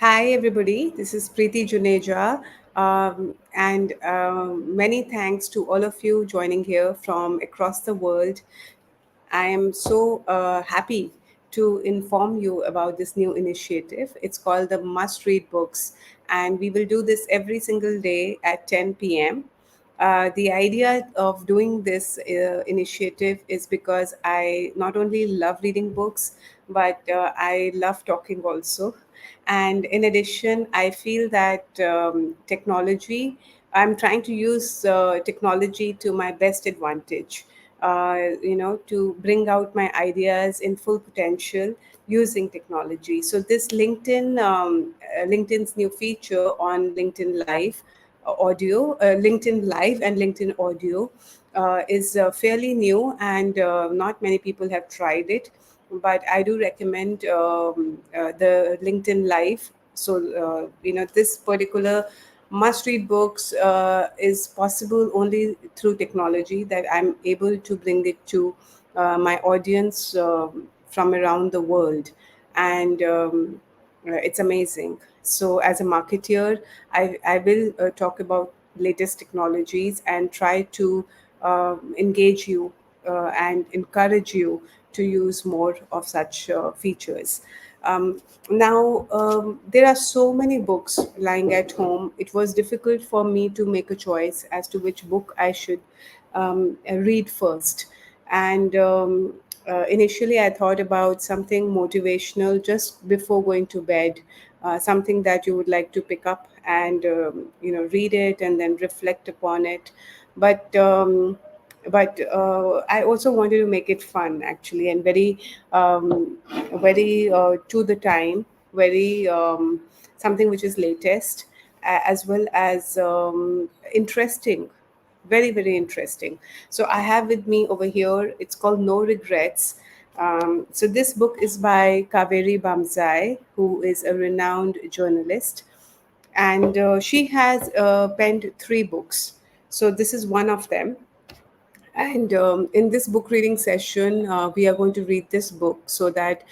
Hi, everybody. This is Preeti Juneja. And many thanks to all of you joining here from across the world. I am so happy to inform you about this new initiative. It's called the Must Read Books, and we will do this every single day at 10 p.m. The idea of doing this initiative is because I not only love reading books, but I love talking also. And in addition, I feel that I'm trying to use technology to my best advantage, to bring out my ideas in full potential using technology. So this LinkedIn's new feature on LinkedIn Live LinkedIn Live and LinkedIn Audio is fairly new, and not many people have tried it. But I do recommend the LinkedIn Live. So, this particular must read books is possible only through technology, that I'm able to bring it to my audience from around the world. And it's amazing. So, as a marketeer, I will talk about latest technologies and try to engage you and encourage you to use more of such features. Now, there are so many books lying at home. It was difficult for me to make a choice as to which book I should read first. And initially, I thought about something motivational just before going to bed, something that you would like to pick up and read it and then reflect upon it. But I also wanted to make it fun, actually, and very to the time, very something which is latest, as well as interesting, very interesting. So I have with me over here, it's called No Regrets. So this book is by Kaveree Bamzai, who is a renowned journalist, and she has penned three books. So this is one of them. And in this book reading session, we are going to read this book, so that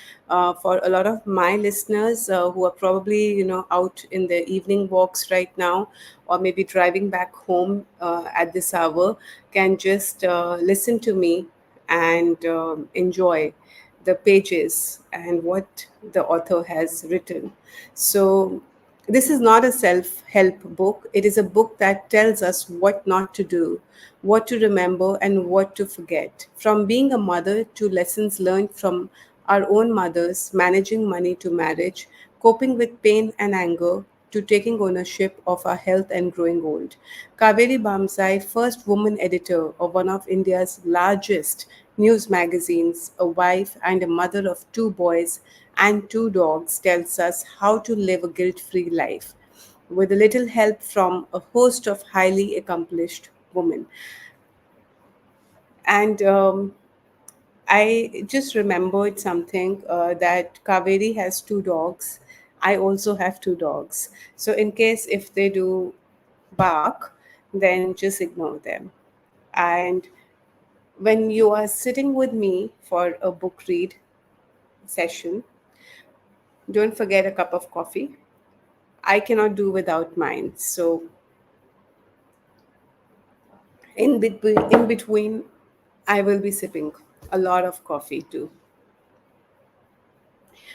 for a lot of my listeners who are probably out in their evening walks right now, or maybe driving back home at this hour, can just listen to me and enjoy the pages and what the author has written. So this is not a self help book. It is a book that tells us what not to do, what to remember, and what to forget. From being a mother to lessons learned from our own mothers, managing money to marriage, coping with pain and anger, to taking ownership of our health and growing old. Kaveri Bamzai, first woman editor of one of India's largest news magazines, a wife and a mother of two boys and two dogs, tells us how to live a guilt free life with a little help from a host of highly accomplished women. And I just remembered something, that Kaveri has two dogs. I also have two dogs. So, in case if they do bark, then just ignore them. And when you are sitting with me for a book read session, don't forget a cup of coffee. I cannot do without mine. So, in between, I will be sipping a lot of coffee too.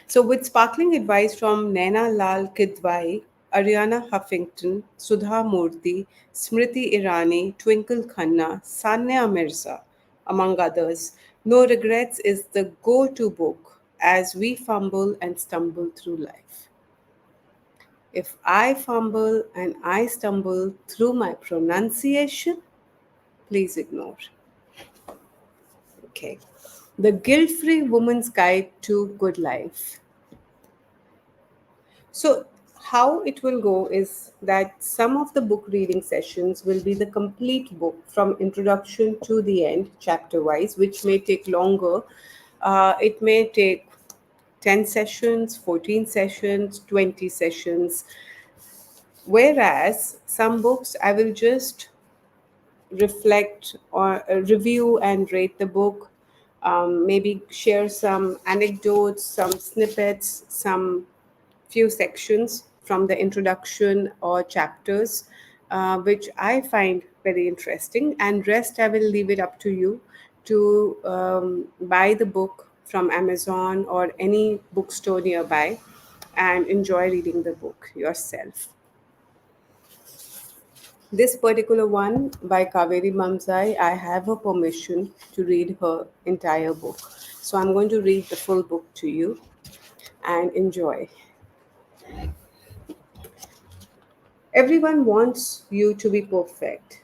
So, with sparkling advice from Naina Lal Kidwai, Ariana Huffington, Sudha Murthy, Smriti Irani, Twinkle Khanna, Sanya Mirza, among others, No Regrets is the go to book as we fumble and stumble through life. If I fumble and I stumble through my pronunciation, please ignore. Okay. The Guilt Free Woman's Guide to Good Life. So, how it will go is that some of the book reading sessions will be the complete book from introduction to the end, chapter wise, which may take longer. It may take 10 sessions, 14 sessions, 20 sessions. Whereas some books I will just reflect or review and rate the book, maybe share some anecdotes, some snippets, some few sections from the introduction or chapters, which I find very interesting, and rest I will leave it up to you to buy the book from Amazon or any bookstore nearby and enjoy reading the book yourself. This particular one by Kaveree Bamzai, I have her permission to read her entire book. So I'm going to read the full book to you and enjoy. Everyone wants you to be perfect.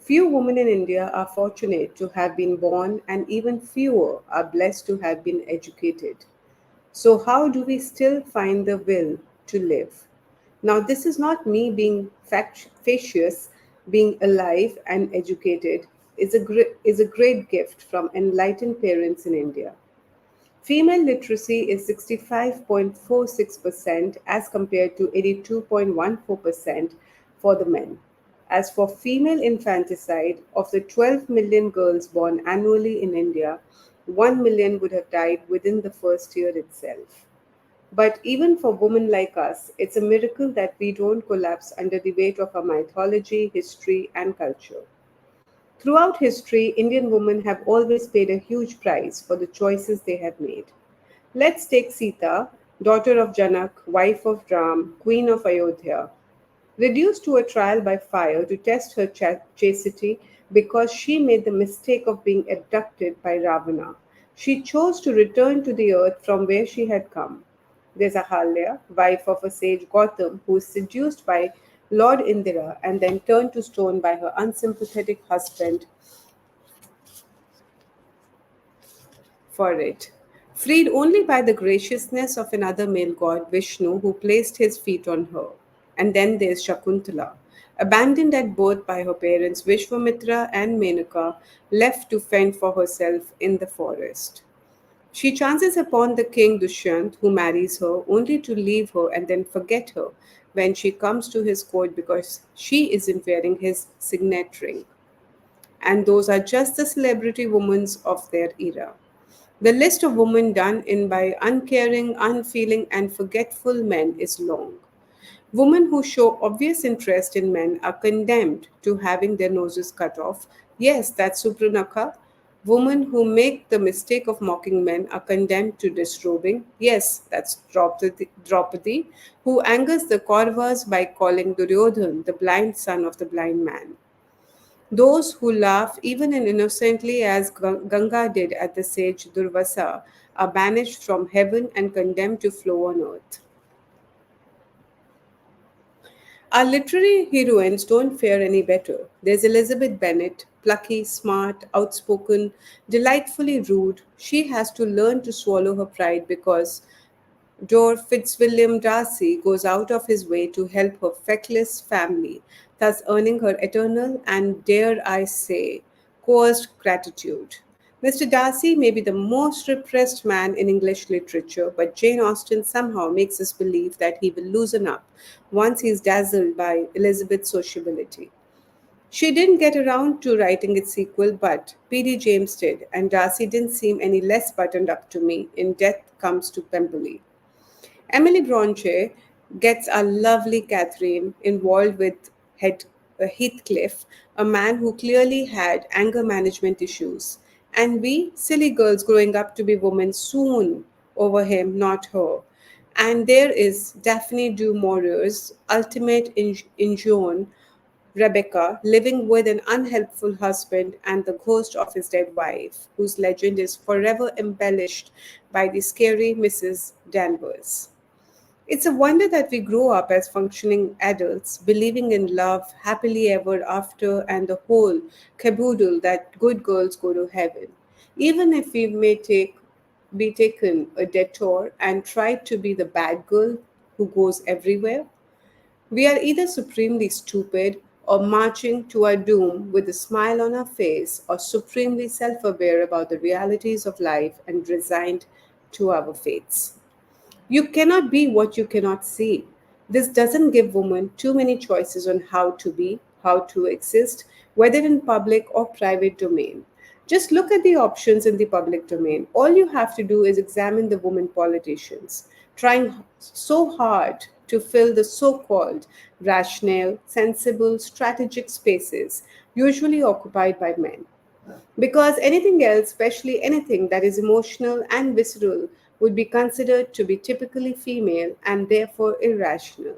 Few women in India are fortunate to have been born, and even fewer are blessed to have been educated. So, how do we still find the will to live? Now, this is not me being facetious, being alive and educated is a great gift from enlightened parents in India. Female literacy is 65.46% as compared to 82.14% for the men. As for female infanticide, of the 12 million girls born annually in India, 1 million would have died within the first year itself. But even for women like us, it's a miracle that we don't collapse under the weight of our mythology, history, and culture. Throughout history, Indian women have always paid a huge price for the choices they have made. Let's take Sita, daughter of Janak, wife of Ram, queen of Ayodhya, reduced to a trial by fire to test her chastity because she made the mistake of being abducted by Ravana. She chose to return to the earth from where she had come. There's Ahalya, wife of a sage Gautam, who is seduced by Lord Indira and then turned to stone by her unsympathetic husband for it. Freed only by the graciousness of another male god, Vishnu, who placed his feet on her. And then there's Shakuntala, abandoned at birth by her parents Vishwamitra and Menaka, left to fend for herself in the forest. She chances upon the king Dushyant, who marries her, only to leave her and then forget her when she comes to his court because she isn't wearing his signet ring. And those are just the celebrity women of their era. The list of women done in by uncaring, unfeeling, and forgetful men is long. Women who show obvious interest in men are condemned to having their noses cut off. Yes, that's Supranaka. Women who make the mistake of mocking men are condemned to disrobing. Yes, that's Draupadi, who angers the Kauravas by calling Duryodhan the blind son of the blind man. Those who laugh even and innocently, as Ganga did at the sage Durvasa, are banished from heaven and condemned to flow on earth. Our literary heroines don't fare any better. There's Elizabeth Bennet, plucky, smart, outspoken, delightfully rude. She has to learn to swallow her pride because Dor Fitzwilliam Darcy goes out of his way to help her feckless family, thus earning her eternal and, dare I say, coerced gratitude. Mr. Darcy may be the most repressed man in English literature, but Jane Austen somehow makes us believe that he will loosen up once he is dazzled by Elizabeth's sociability. She didn't get around to writing its sequel, but P.D. James did, and Darcy didn't seem any less buttoned up to me in Death Comes to Pemberley. Emily Bronte gets our lovely Catherine involved with Heathcliff, a man who clearly had anger management issues, and we, silly girls growing up to be women, swoon over him, not her. And there is Daphne du Maurier's ultimate injune, Rebecca, living with an unhelpful husband and the ghost of his dead wife, whose legend is forever embellished by the scary Mrs. Danvers. It's a wonder that we grow up as functioning adults, believing in love, happily ever after, and the whole caboodle that good girls go to heaven. Even if we be taken a detour and try to be the bad girl who goes everywhere, we are either supremely stupid or marching to our doom with a smile on our face, or supremely self aware about the realities of life and resigned to our fates. You cannot be what you cannot see. This doesn't give women too many choices on how to be, how to exist, whether in public or private domain. Just look at the options in the public domain. All you have to do is examine the women politicians. trying so hard to fill the so called rational, sensible, strategic spaces usually occupied by men. Because anything else, especially anything that is emotional and visceral, would be considered to be typically female and therefore irrational.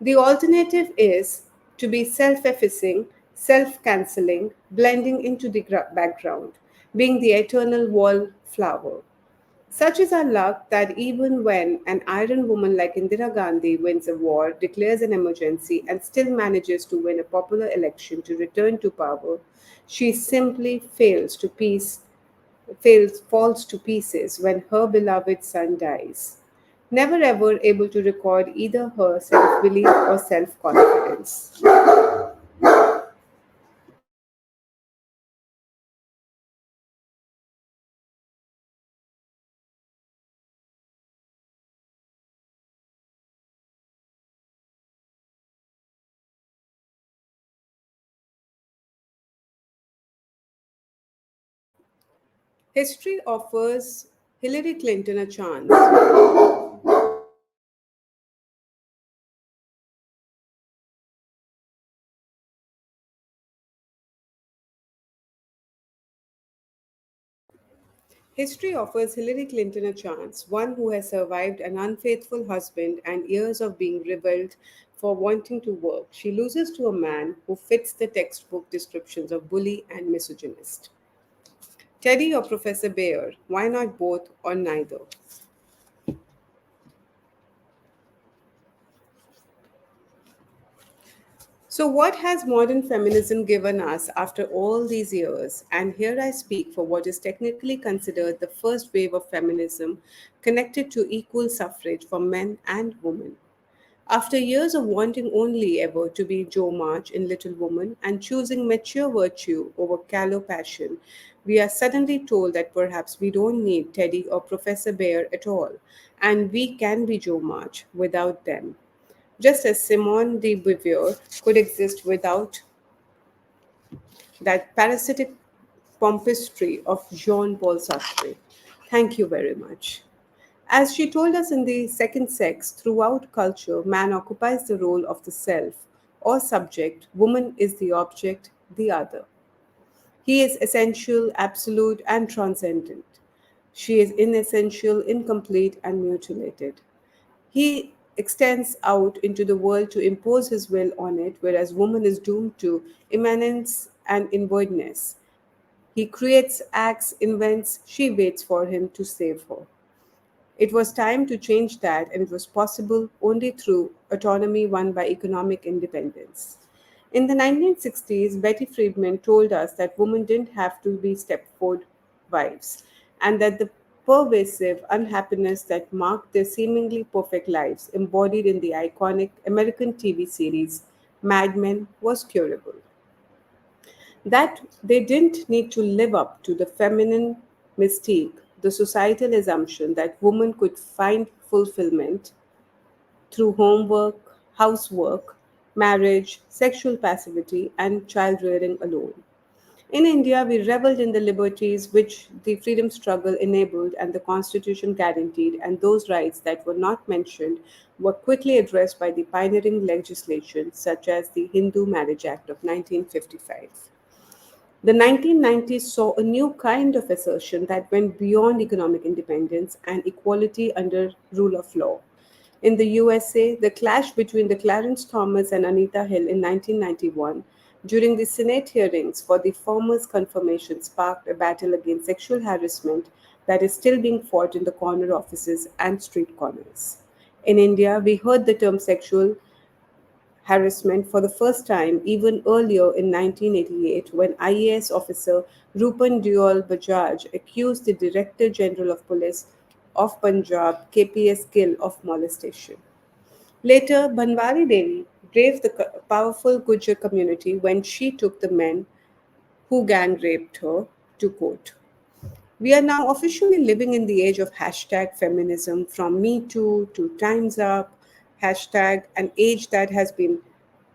The alternative is to be self effacing, self cancelling, blending into the background, being the eternal wallflower. Such is our luck that even when an iron woman like Indira Gandhi wins a war, declares an emergency, and still manages to win a popular election to return to power, she simply falls to pieces when her beloved son dies, never ever able to record either her self belief or self confidence. History offers Hillary Clinton a chance. History offers Hillary Clinton a chance, one who has survived an unfaithful husband and years of being reviled for wanting to work. She loses to a man who fits the textbook descriptions of bully and misogynist. Teddy or Professor Bayer? Why not both or neither? So, what has modern feminism given us after all these years? And here I speak for what is technically considered the first wave of feminism connected to equal suffrage for men and women. After years of wanting only ever to be Jo March in Little Woman and choosing mature virtue over callow passion, we are suddenly told that perhaps we don't need Teddy or Professor Bear at all, and we can be Jo March without them. Just as Simone de Beauvoir could exist without that parasitic pompistry of Jean Paul Sartre. Thank you very much. As she told us in the second sex, throughout culture, man occupies the role of the self or subject, woman is the object, the other. He is essential, absolute, and transcendent. She is inessential, incomplete, and mutilated. He extends out into the world to impose his will on it, whereas woman is doomed to immanence and inwardness. He creates, acts, invents, she waits for him to save her. It was time to change that, and it was possible only through autonomy won by economic independence. In the 1960s, Betty Friedman told us that women didn't have to be Stepford wives, and that the pervasive unhappiness that marked their seemingly perfect lives, embodied in the iconic American TV series Mad Men, was curable. That they didn't need to live up to the feminine mystique, the societal assumption that women could find fulfillment through homework, housework, marriage, sexual passivity, and child rearing alone. In India, we reveled in the liberties which the freedom struggle enabled and the Constitution guaranteed, and those rights that were not mentioned were quickly addressed by the pioneering legislation, such as the Hindu Marriage Act of 1955. The 1990s saw a new kind of assertion that went beyond economic independence and equality under rule of law. In the USA, the clash between the Clarence Thomas and Anita Hill in 1991 during the Senate hearings for the former's confirmation sparked a battle against sexual harassment that is still being fought in the corner offices and street corners. In India, we heard the term sexual harassment for the first time even earlier in 1988 when IAS officer Rupan Dewal Bajaj accused the Director General of Police of Punjab, KPS Gill, of molestation. Later, Banwari Devi braved the powerful Gujjar community when she took the men who gang raped her to court. We are now officially living in the age of hashtag feminism, from Me Too to Time's Up, hashtag an age that has been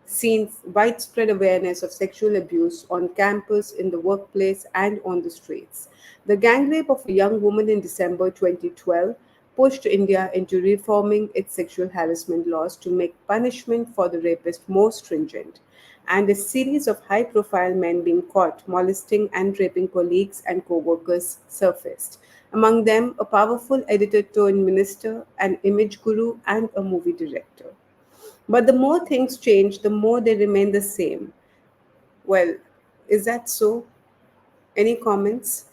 seen widespread awareness of sexual abuse on campus, in the workplace, and on the streets. The gang rape of a young woman in December 2012 pushed India into reforming its sexual harassment laws to make punishment for the rapist more stringent, and a series of high profile men being caught molesting and raping colleagues and co workers surfaced. Among them, a powerful editor turned minister, an image guru, and a movie director. But the more things change, the more they remain the same. Well, is that so? Any comments?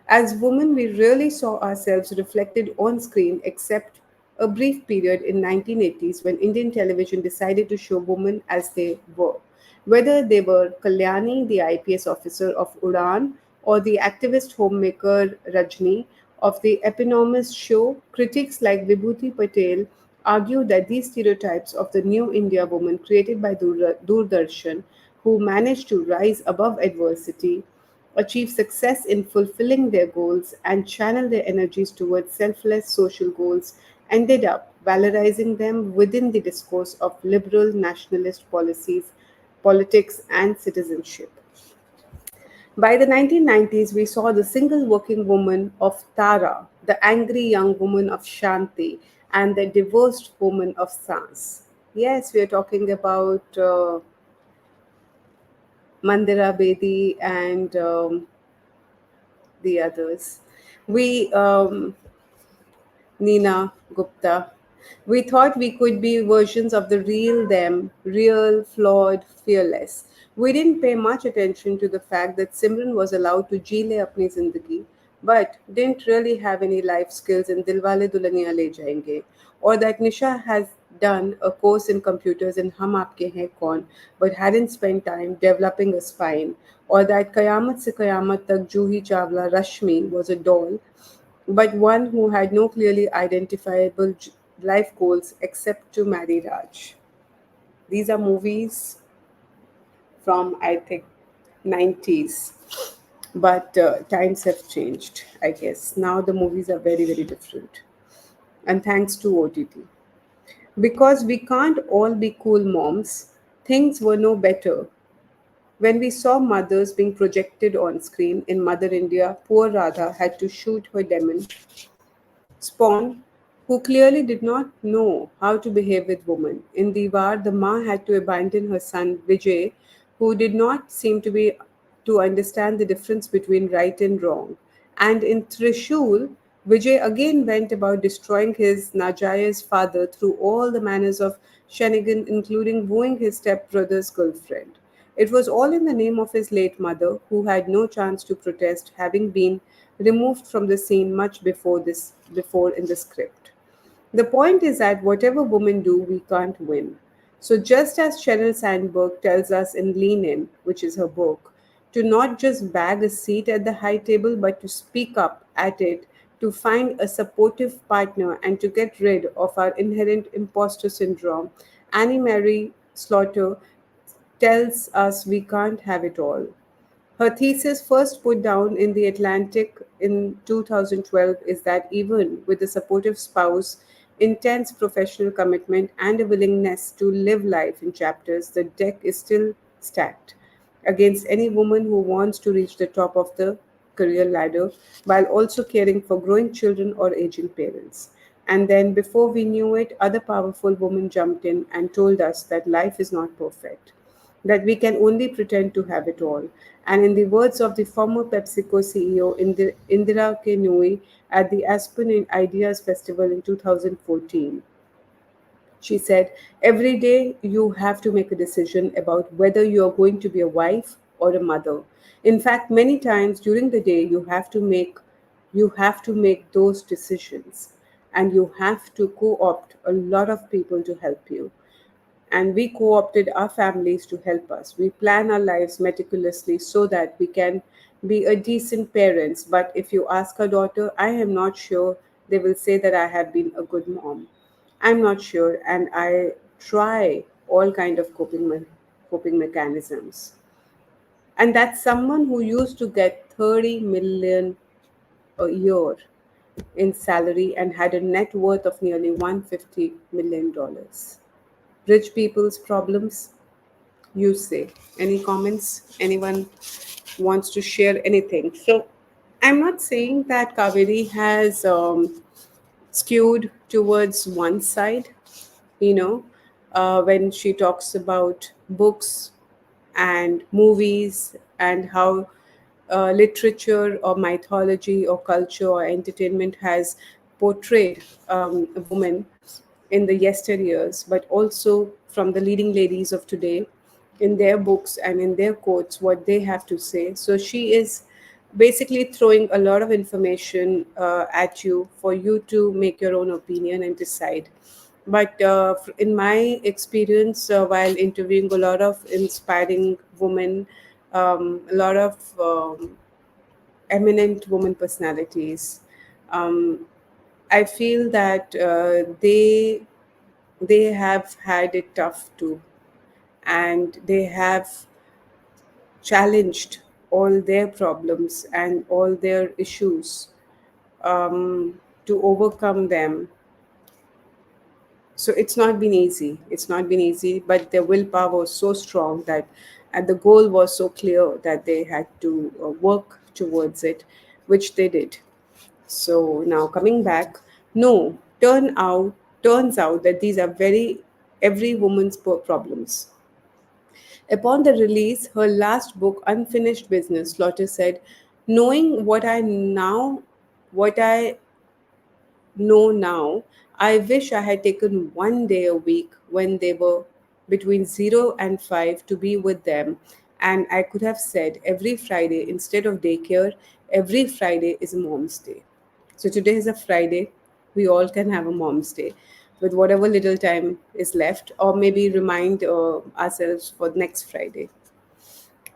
As women, we rarely saw ourselves reflected on screen except a brief period in 1980s when Indian television decided to show women as they were. Whether they were Kalyani, the IPS officer of Udan, or the activist homemaker Rajni of the eponymous show, critics like Vibhuti Patel argue that these stereotypes of the new India woman created by Doordarshan, who managed to rise above adversity, achieve success in fulfilling their goals, and channel their energies towards selfless social goals, ended up valorizing them within the discourse of liberal nationalist policies, politics, and citizenship. By the 1990s, we saw the single working woman of Tara, the angry young woman of Shanti, and the divorced woman of Sans. Yes, we are talking about Mandira Bedi and the others. We Nina Gupta. We thought we could be versions of the real them, real, flawed, fearless. We didn't pay much attention to the fact that Simran was allowed to jeele apni zindagi, but didn't really have any life skills in Dilwale Dulhaniya Le Jayenge, or that Nisha has done a course in computers in Hum Aapke Hain Kaun, but hadn't spent time developing a spine, or that Kayamat se Kayamat tak Juhi Chawla Rashmi was a doll but one who had no clearly identifiable life goals except to marry Raj. These are movies from, I think, 90s. But times have changed, I guess. Now the movies are very, very different. And thanks to OTT. Because we can't all be cool moms, things were no better. When we saw mothers being projected on screen in Mother India, poor Radha had to shoot her demon Spawn, who clearly did not know how to behave with women. In Diwar, the Ma had to abandon her son Vijay, who did not seem to understand the difference between right and wrong. And in Trishul, Vijay again went about destroying his Najaya's father through all the manners of shenanigan, including wooing his stepbrother's girlfriend. It was all in the name of his late mother, who had no chance to protest, having been removed from the scene much before in the script. The point is that whatever women do, we can't win. So just as Sheryl Sandberg tells us in Lean In, which is her book, to not just bag a seat at the high table, but to speak up at it, to find a supportive partner, and to get rid of our inherent imposter syndrome, Annie Mary Slaughter tells us we can't have it all. Her thesis, first put down in The Atlantic in 2012, is that even with a supportive spouse, intense professional commitment, and a willingness to live life in chapters, the deck is still stacked against any woman who wants to reach the top of the career ladder while also caring for growing children or aging parents. And then, before we knew it, other powerful women jumped in and told us that life is not perfect, that we can only pretend to have it all. And in the words of the former PepsiCo CEO Indira K. Nooyi at the Aspen Ideas Festival in 2014, she said, every day you have to make a decision about whether you are going to be a wife or a mother. In fact, many times during the day you have to make those decisions and you have to co-opt a lot of people to help you, and we co opted our families to help us. We plan our lives meticulously so that we can be a decent parents. But if you ask a daughter, I am not sure, they will say that I have been a good mom. I'm not sure, and I try all kind of coping mechanisms. And that's someone who used to get 30 million a year in salary and had a net worth of nearly $150 million. Rich people's problems, you say. Any comments? Anyone wants to share anything? So, I'm not saying that Kaveri has skewed towards one side, you know, when she talks about books and movies and how literature or mythology or culture or entertainment has portrayed a woman in the yesteryears, but also from the leading ladies of today in their books and in their quotes, what they have to say. So she is basically throwing a lot of information at you for you to make your own opinion and decide. But in my experience, while interviewing a lot of inspiring women, a lot of eminent women personalities, um, I feel that they have had it tough too, and they have challenged all their problems and all their issues, um, to overcome them. So it's not been easy. It's not been easy, but their willpower was so strong that, and the goal was so clear that they had to work towards it, which they did. So now coming back, no, turns out that these are very every woman's problems. Upon the release her last book, Unfinished Business, Lotte said, "Knowing what I know now, I wish I had taken one day a week when they were between 0 and 5 to be with them. And I could have said every Friday instead of daycare, every Friday is a mom's day." So today is a Friday. We all can have a mom's day with whatever little time is left, or maybe remind ourselves for next Friday.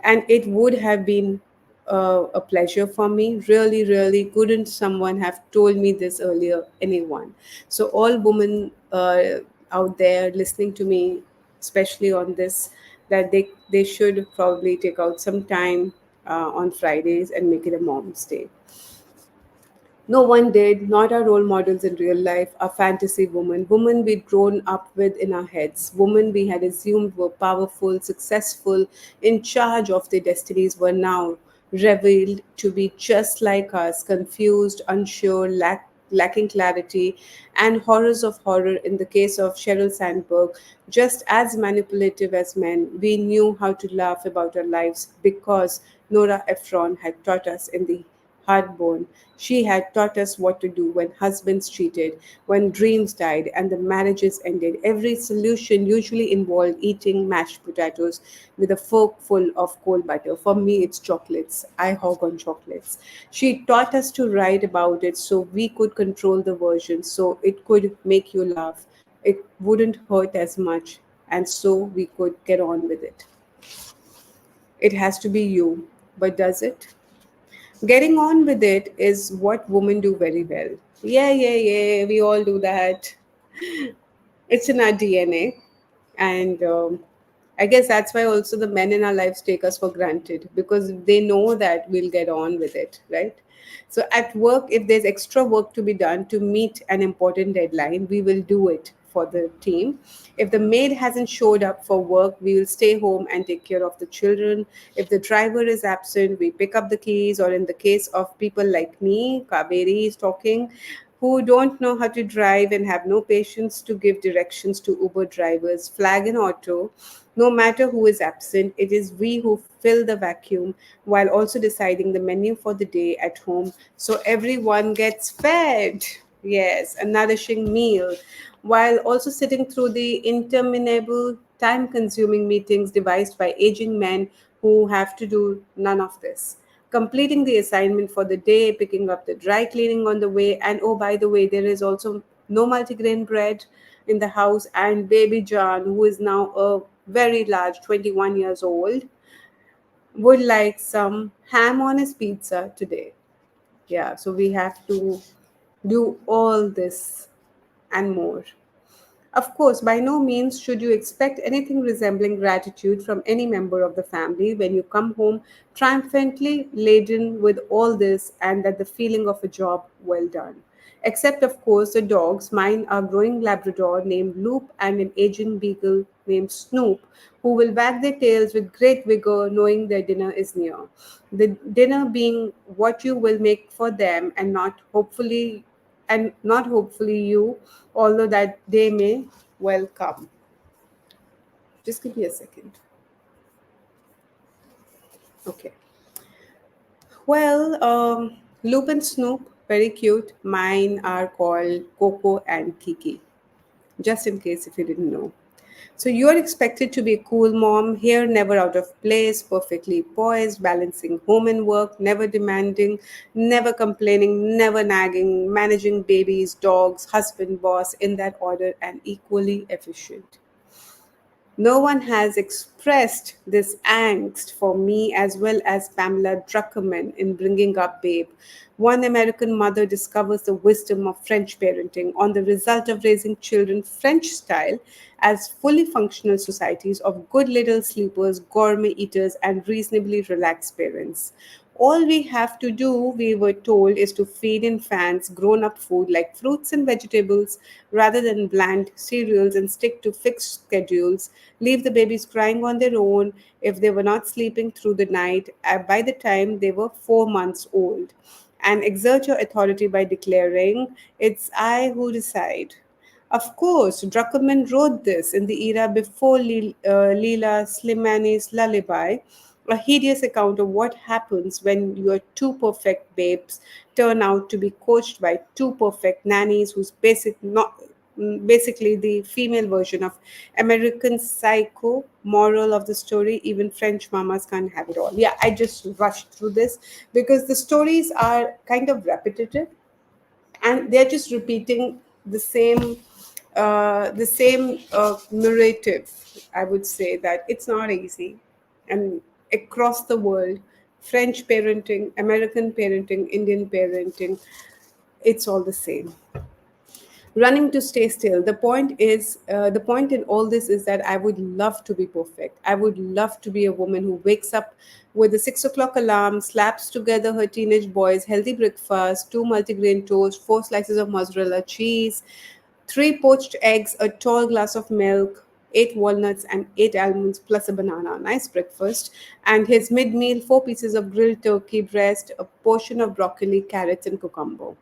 And it would have been a pleasure for me. Really, really, couldn't someone have told me this earlier? Anyone? So, all women out there listening to me, especially on this, that they should probably take out some time on Fridays and make it a mom's day. No one did, not our role models in real life, our fantasy women we'd grown up with in our heads, women we had assumed were powerful, successful, in charge of their destinies were now revealed to be just like us, confused, unsure, lacking clarity, and horrors of horror in the case of Sheryl Sandberg, just as manipulative as men. We knew how to laugh about our lives because Nora Ephron had taught us in the heartborn. She had taught us what to do when husbands cheated, when dreams died, and the marriages ended. Every solution usually involved eating mashed potatoes with a fork full of cold butter. For me, it's chocolates. I hog on chocolates. She taught us to write about it so we could control the version, so it could make you laugh. It wouldn't hurt as much, and so we could get on with it. It has to be you, but does it? Getting on with it is what women do very well. Yeah, yeah, yeah, we all do that. It's in our DNA. And I guess that's why also the men in our lives take us for granted, because they know that we'll get on with it, right? So at work, if there's extra work to be done to meet an important deadline, we will do it for the team. If the maid hasn't showed up for work, we will stay home and take care of the children. If the driver is absent, we pick up the keys, or in the case of people like me, Kaveri is talking, who don't know how to drive and have no patience to give directions to Uber drivers, flag an auto. No matter who is absent, it is we who fill the vacuum while also deciding the menu for the day at home so everyone gets fed. Yes, a nourishing meal, while also sitting through the interminable, time consuming meetings devised by aging men who have to do none of this, completing the assignment for the day, picking up the dry cleaning on the way, and oh, by the way, there is also no multigrain bread in the house, and baby John, who is now a very large 21 years old, would like some ham on his pizza today. Yeah, so we have to do all this and more. Of course, by no means should you expect anything resembling gratitude from any member of the family when you come home triumphantly laden with all this and that the feeling of a job well done. Except, of course, the dogs. Mine are growing Labrador named Loop and an aging Beagle named Snoop, who will wag their tails with great vigor knowing their dinner is near. The dinner being what you will make for them and not, hopefully, and not hopefully you, although that day may well come. Just give me a second. Okay. Well, Loop and Snoop, very cute. Mine are called Coco and Kiki, just in case if you didn't know. So you are expected to be a cool mom, hair never out of place, perfectly poised, balancing home and work, never demanding, never complaining, never nagging, managing babies, dogs, husband, boss in that order, and equally efficient. No one has expressed this angst for me as well as Pamela Druckerman in bringing up Babe. One American mother discovers the wisdom of French parenting on the result of raising children French style as fully functional societies of good little sleepers, gourmet eaters, and reasonably relaxed parents. All we have to do, we were told, is to feed in fans grown up food like fruits and vegetables rather than bland cereals and stick to fixed schedules, leave the babies crying on their own if they were not sleeping through the night by the time they were 4 months old, and exert your authority by declaring, "It's I who decide." Of course, Druckerman wrote this in the era before Leela Slimani's Lullaby, a hideous account of what happens when your two perfect babes turn out to be coached by two perfect nannies whose basically the female version of American Psycho. Moral of the story: even French mamas can't have it all. Yeah, I just rushed through this because the stories are kind of repetitive and they're just repeating the same narrative. I would say that it's not easy, and across the world, French parenting, American parenting, Indian parenting, it's all the same. Running to stay still. The point in all this is that I would love to be perfect. I would love to be a woman who wakes up with a 6 o'clock alarm, slaps together her teenage boys healthy breakfast, two multigrain toast, four slices of mozzarella cheese, three poached eggs, a tall glass of milk, eight walnuts and eight almonds plus a banana, nice breakfast, and his mid-meal, four pieces of grilled turkey breast, a portion of broccoli, carrots and cucumber.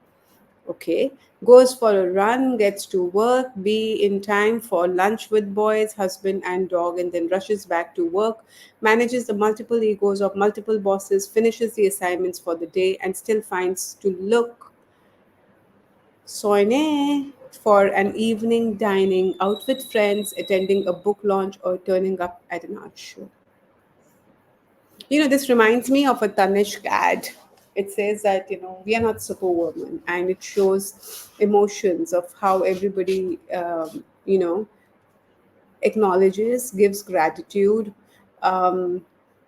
Okay, goes for a run, gets to work, be in time for lunch with boys, husband, and dog, and then rushes back to work, manages the multiple egos of multiple bosses, finishes the assignments for the day, and still finds to look soigné for an evening dining out with friends, attending a book launch, or turning up at an art show. This reminds me of a Tanishq ad. It says that, we are not superwoman, and it shows emotions of how everybody, acknowledges, gives gratitude um,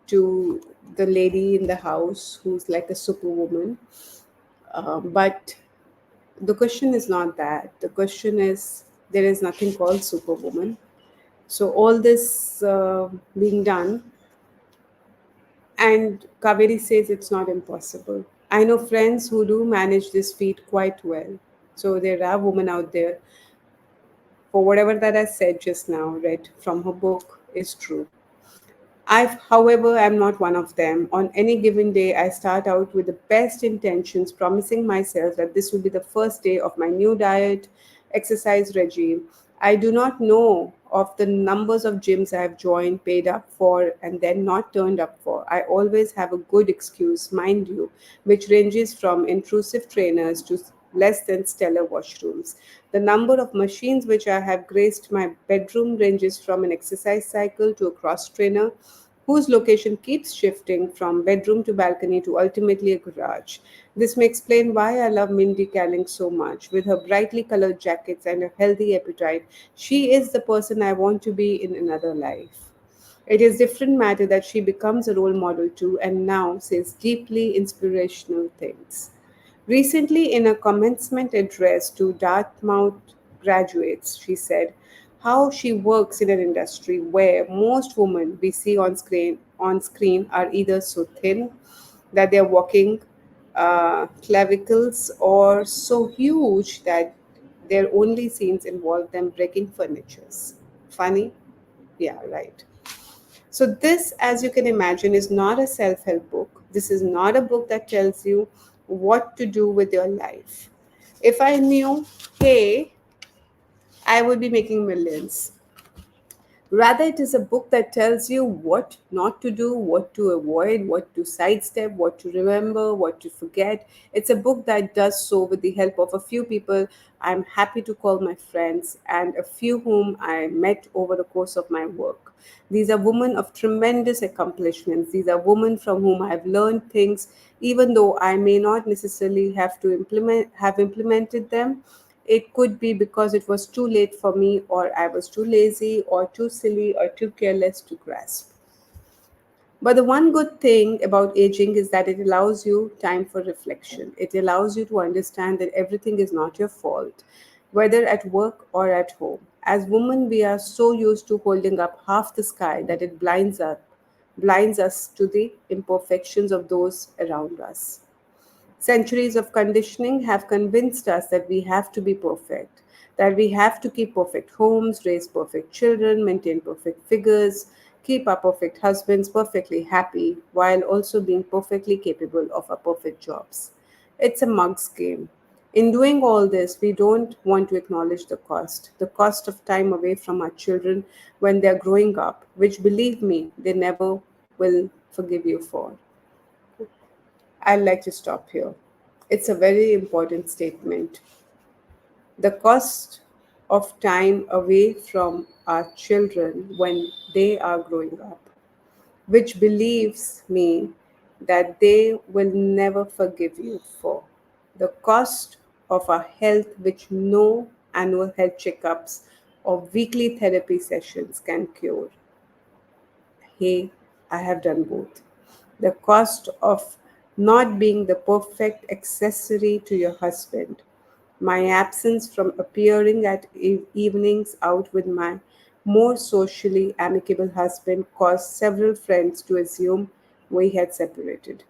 to the lady in the house who's like a superwoman. But the question is not that. The question is there is nothing called superwoman. So all this being done, and Kaveri says it's not impossible. I know friends who do manage this feat quite well. So there are women out there, for whatever that I said just now, read from her book, is true. However, am not one of them. On any given day, I start out with the best intentions, promising myself that this will be the first day of my new diet, exercise regime. I do not know of the numbers of gyms I have joined, paid up for, and then not turned up for. I always have a good excuse, mind you, which ranges from intrusive trainers to less than stellar washrooms. The number of machines which I have graced my bedroom ranges from an exercise cycle to a cross trainer whose location keeps shifting from bedroom to balcony to ultimately a garage. This may explain why I love Mindy Kaling so much. With her brightly colored jackets and a healthy appetite, she is the person I want to be in another life. It is different matter that she becomes a role model too and now says deeply inspirational things. Recently, in a commencement address to Dartmouth graduates, she said how she works in an industry where most women we see on screen are either so thin that they're walking clavicles or so huge that their only scenes involve them breaking furnitures. Funny? Yeah, right. So, this, as you can imagine, is not a self help book. This is not a book that tells you what to do with your life. If I knew, hey, I would be making millions. Rather, it is a book that tells you what not to do, what to avoid, what to sidestep, what to remember, what to forget. It's a book that does so with the help of a few people I'm happy to call my friends and a few whom I met over the course of my work. These are women of tremendous accomplishments. These are women from whom I've learned things, even though I may not necessarily have implemented them. It could be because it was too late for me, or I was too lazy, or too silly, or too careless to grasp. But the one good thing about aging is that it allows you time for reflection. It allows you to understand that everything is not your fault, whether at work or at home. As women, we are so used to holding up half the sky that it blinds us to the imperfections of those around us. Centuries of conditioning have convinced us that we have to be perfect, that we have to keep perfect homes, raise perfect children, maintain perfect figures, keep our perfect husbands perfectly happy, while also being perfectly capable of our perfect jobs. It's a mug's game. In doing all this, we don't want to acknowledge the cost of time away from our children when they're growing up, which believe me, they never will forgive you for. I'd like to stop here. It's a very important statement. The cost of time away from our children when they are growing up, which believes me that they will never forgive you for. The cost of our health, which no annual health checkups or weekly therapy sessions can cure. Hey, I have done both. The cost of not being the perfect accessory to your husband. My absence from appearing at evenings out with my more socially amicable husband caused several friends to assume we had separated,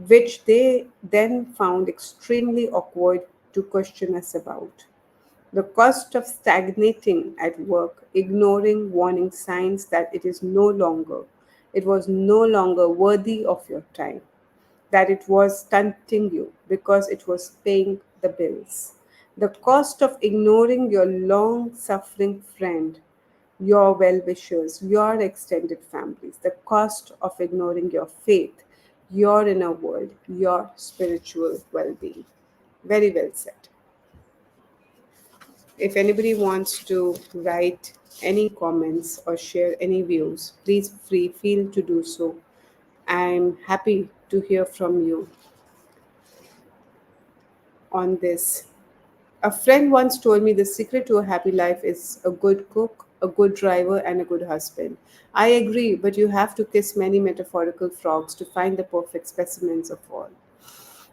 which they then found extremely awkward to question us about. The cost of stagnating at work, ignoring warning signs that it was no longer worthy of your time, that it was stunting you because it was paying the bills. The cost of ignoring your long suffering friend, your well wishers, your extended families, the cost of ignoring your faith, your inner world, your spiritual well being. Very well said. If anybody wants to write any comments or share any views, please feel to do so. I'm happy to hear from you on this. A friend once told me the secret to a happy life is a good cook, a good driver, and a good husband. I agree, but you have to kiss many metaphorical frogs to find the perfect specimens of all.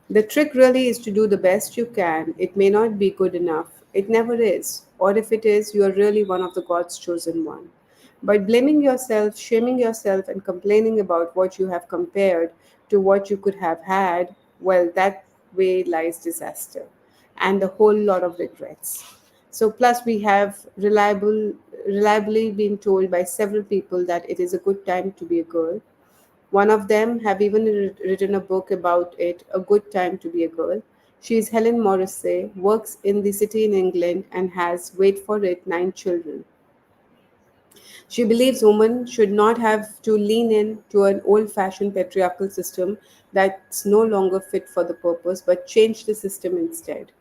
The trick really is to do the best you can. It may not be good enough. It never is. Or if it is, you are really one of the God's chosen one. But blaming yourself, shaming yourself, and complaining about what you have compared to what you could have had, well, that way lies disaster and a whole lot of regrets. So, plus, we have reliably been told by several people that it is a good time to be a girl. One of them have even written a book about it, A Good Time to Be a Girl. She is Helen Morrissey, works in the city in England, and has, wait for it, 9 children. She believes women should not have to lean in to an old fashioned patriarchal system that's no longer fit for the purpose, but change the system instead.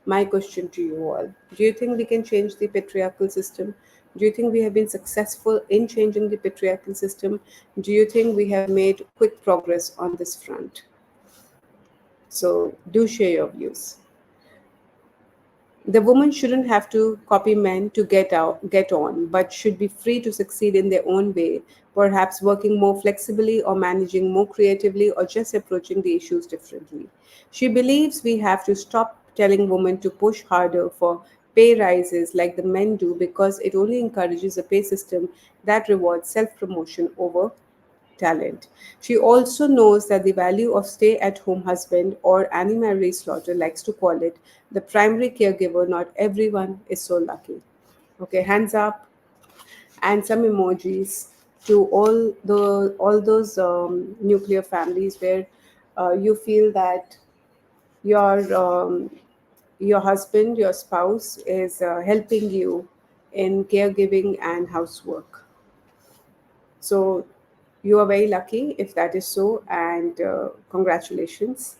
My question to you all: do you think we can change the patriarchal system? Do you think we have been successful in changing the patriarchal system? Do you think we have made quick progress on this front? So, do share your views. The woman shouldn't have to copy men to get on, but should be free to succeed in their own way, perhaps working more flexibly or managing more creatively or just approaching the issues differently. She believes we have to stop telling women to push harder for pay rises like the men do because it only encourages a pay system that rewards self promotion over talent. She also knows that the value of stay at home husband, or Annie Marie Slaughter likes to call it, the primary caregiver. Not everyone is so lucky. Okay, hands up and some emojis to all those nuclear families where you feel that your your husband, your spouse is helping you in caregiving and housework. So you are very lucky if that is so, and congratulations.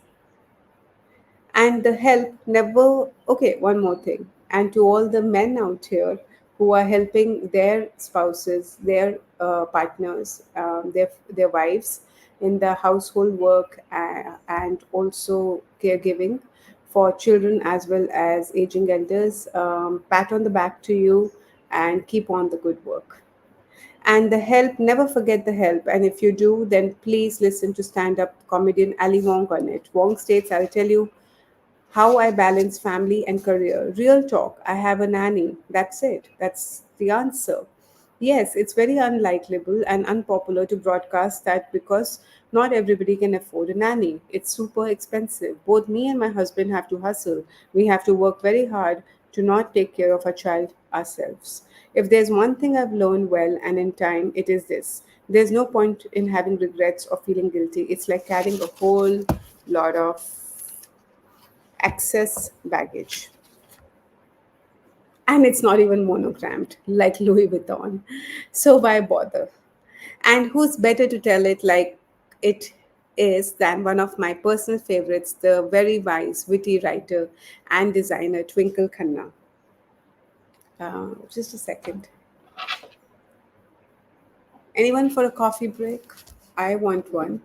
And the help never, okay, one more thing. And to all the men out here who are helping their spouses, their partners, their wives in the household work, and also caregiving for children as well as aging elders, pat on the back to you, and keep on the good work. And the help, never forget the help. And if you do, then please listen to stand up comedian Ali Wong on it. Wong states, I'll tell you how I balance family and career. Real talk. I have a nanny. That's it. That's the answer. Yes, it's very unlikable and unpopular to broadcast that because not everybody can afford a nanny. It's super expensive. Both me and my husband have to hustle. We have to work very hard to not take care of our child ourselves. If there's one thing I've learned well and in time, it is this. There's no point in having regrets or feeling guilty. It's like carrying a whole lot of excess baggage. And it's not even monogrammed like Louis Vuitton. So why bother? And who's better to tell it like it is than one of my personal favorites, the very wise, witty writer and designer Twinkle Khanna. Just a second. Anyone for a coffee break? I want one.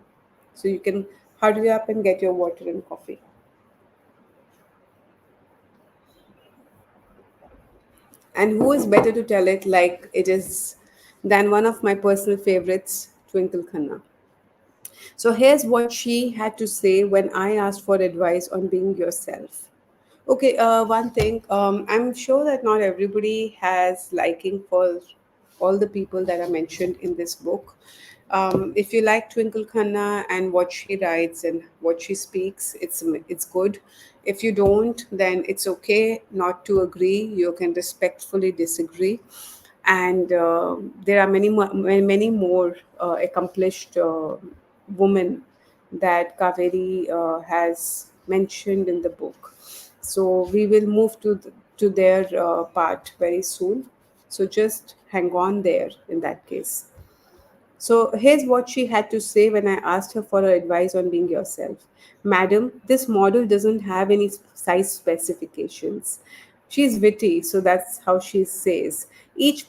So you can hurry up and get your water and coffee. And who is better to tell it like it is than one of my personal favorites, Twinkle Khanna? So here's what she had to say when I asked for advice on being yourself. Okay, one thing, I'm sure that not everybody has liking for all the people that are mentioned in this book. If you like Twinkle Khanna and what she writes and what she speaks, it's good. If you don't, then it's okay not to agree. You can respectfully disagree, and there are many more accomplished women that Kaveri has mentioned in the book. So we will move to their part very soon. So just hang on there in that case. So here's what she had to say when I asked her for her advice on being yourself. Madam, this model doesn't have any size specifications. She's witty, so that's how she says. Each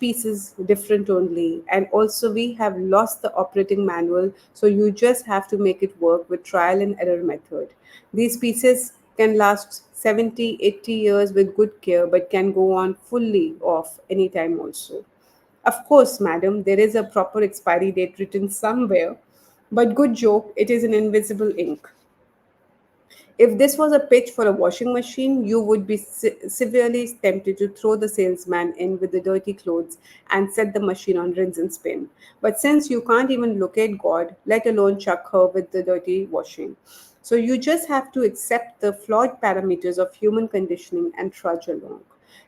piece is different only, and also we have lost the operating manual, so you just have to make it work with trial and error method. These pieces can last 70, 80 years with good care, but can go on fully off anytime also. Of course, madam, there is a proper expiry date written somewhere, but good joke, it is an invisible ink. If this was a pitch for a washing machine, you would be severely tempted to throw the salesman in with the dirty clothes and set the machine on rinse and spin. But since you can't even locate God, let alone chuck her with the dirty washing. So you just have to accept the flawed parameters of human conditioning and trudge along.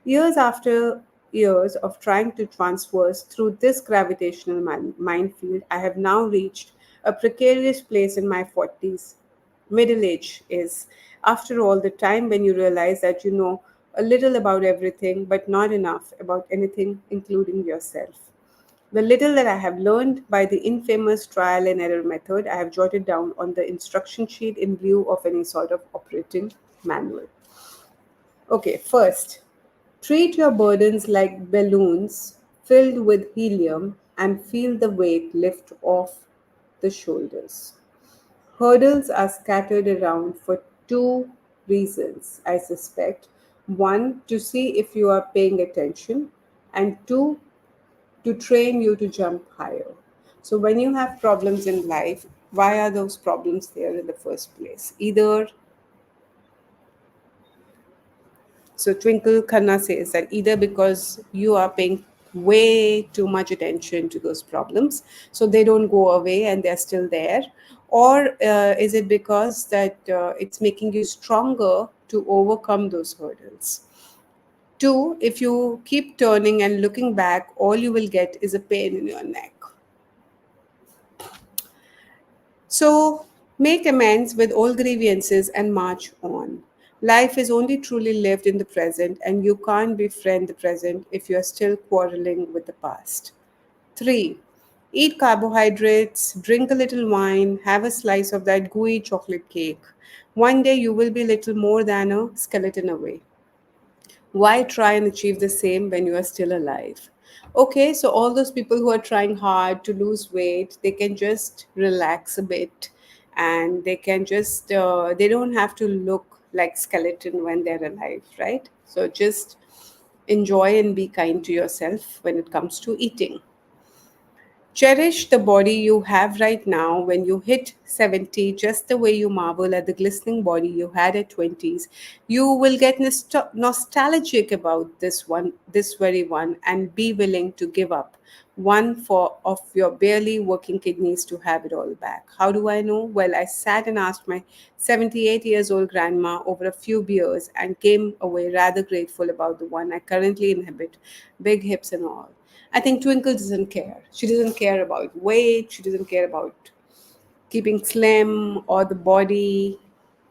Years after years of trying to transverse through this gravitational minefield, I have now reached a precarious place in my 40s. Middle age is, after all, the time when you realize that you know a little about everything, but not enough about anything, including yourself. The little that I have learned by the infamous trial and error method, I have jotted down on the instruction sheet in lieu of any sort of operating manual. Okay, first, treat your burdens like balloons filled with helium and feel the weight lift off the shoulders. Hurdles are scattered around for two reasons, I suspect. One, to see if you are paying attention, and two, to train you to jump higher. So, when you have problems in life, why are those problems there in the first place? Either, so Twinkle Khanna says that either because you are paying way too much attention to those problems, so they don't go away and they're still there, or is it because that it's making you stronger to overcome those hurdles? Two, if you keep turning and looking back, all you will get is a pain in your neck. So make amends with all grievances and march on. Life is only truly lived in the present, and you can't befriend the present if you are still quarreling with the past. 3. Eat carbohydrates, drink a little wine, have a slice of that gooey chocolate cake. One day you will be little more than a skeleton away. Why try and achieve the same when you are still alive? Okay, so all those people who are trying hard to lose weight, they can just relax a bit, and they can just they don't have to look like skeleton when they're alive, right? So just enjoy and be kind to yourself when it comes to eating. Cherish the body you have right now. When you hit 70, just the way you marvel at the glistening body you had at 20s, you will get nostalgic about this very one, and be willing to give up one for of your barely working kidneys to have it all back. How do I know? Well, I sat and asked my 78 years old grandma over a few beers and came away rather grateful about the one I currently inhabit, big hips and all. I think Twinkle doesn't care. She doesn't care about weight. She doesn't care about keeping slim or the body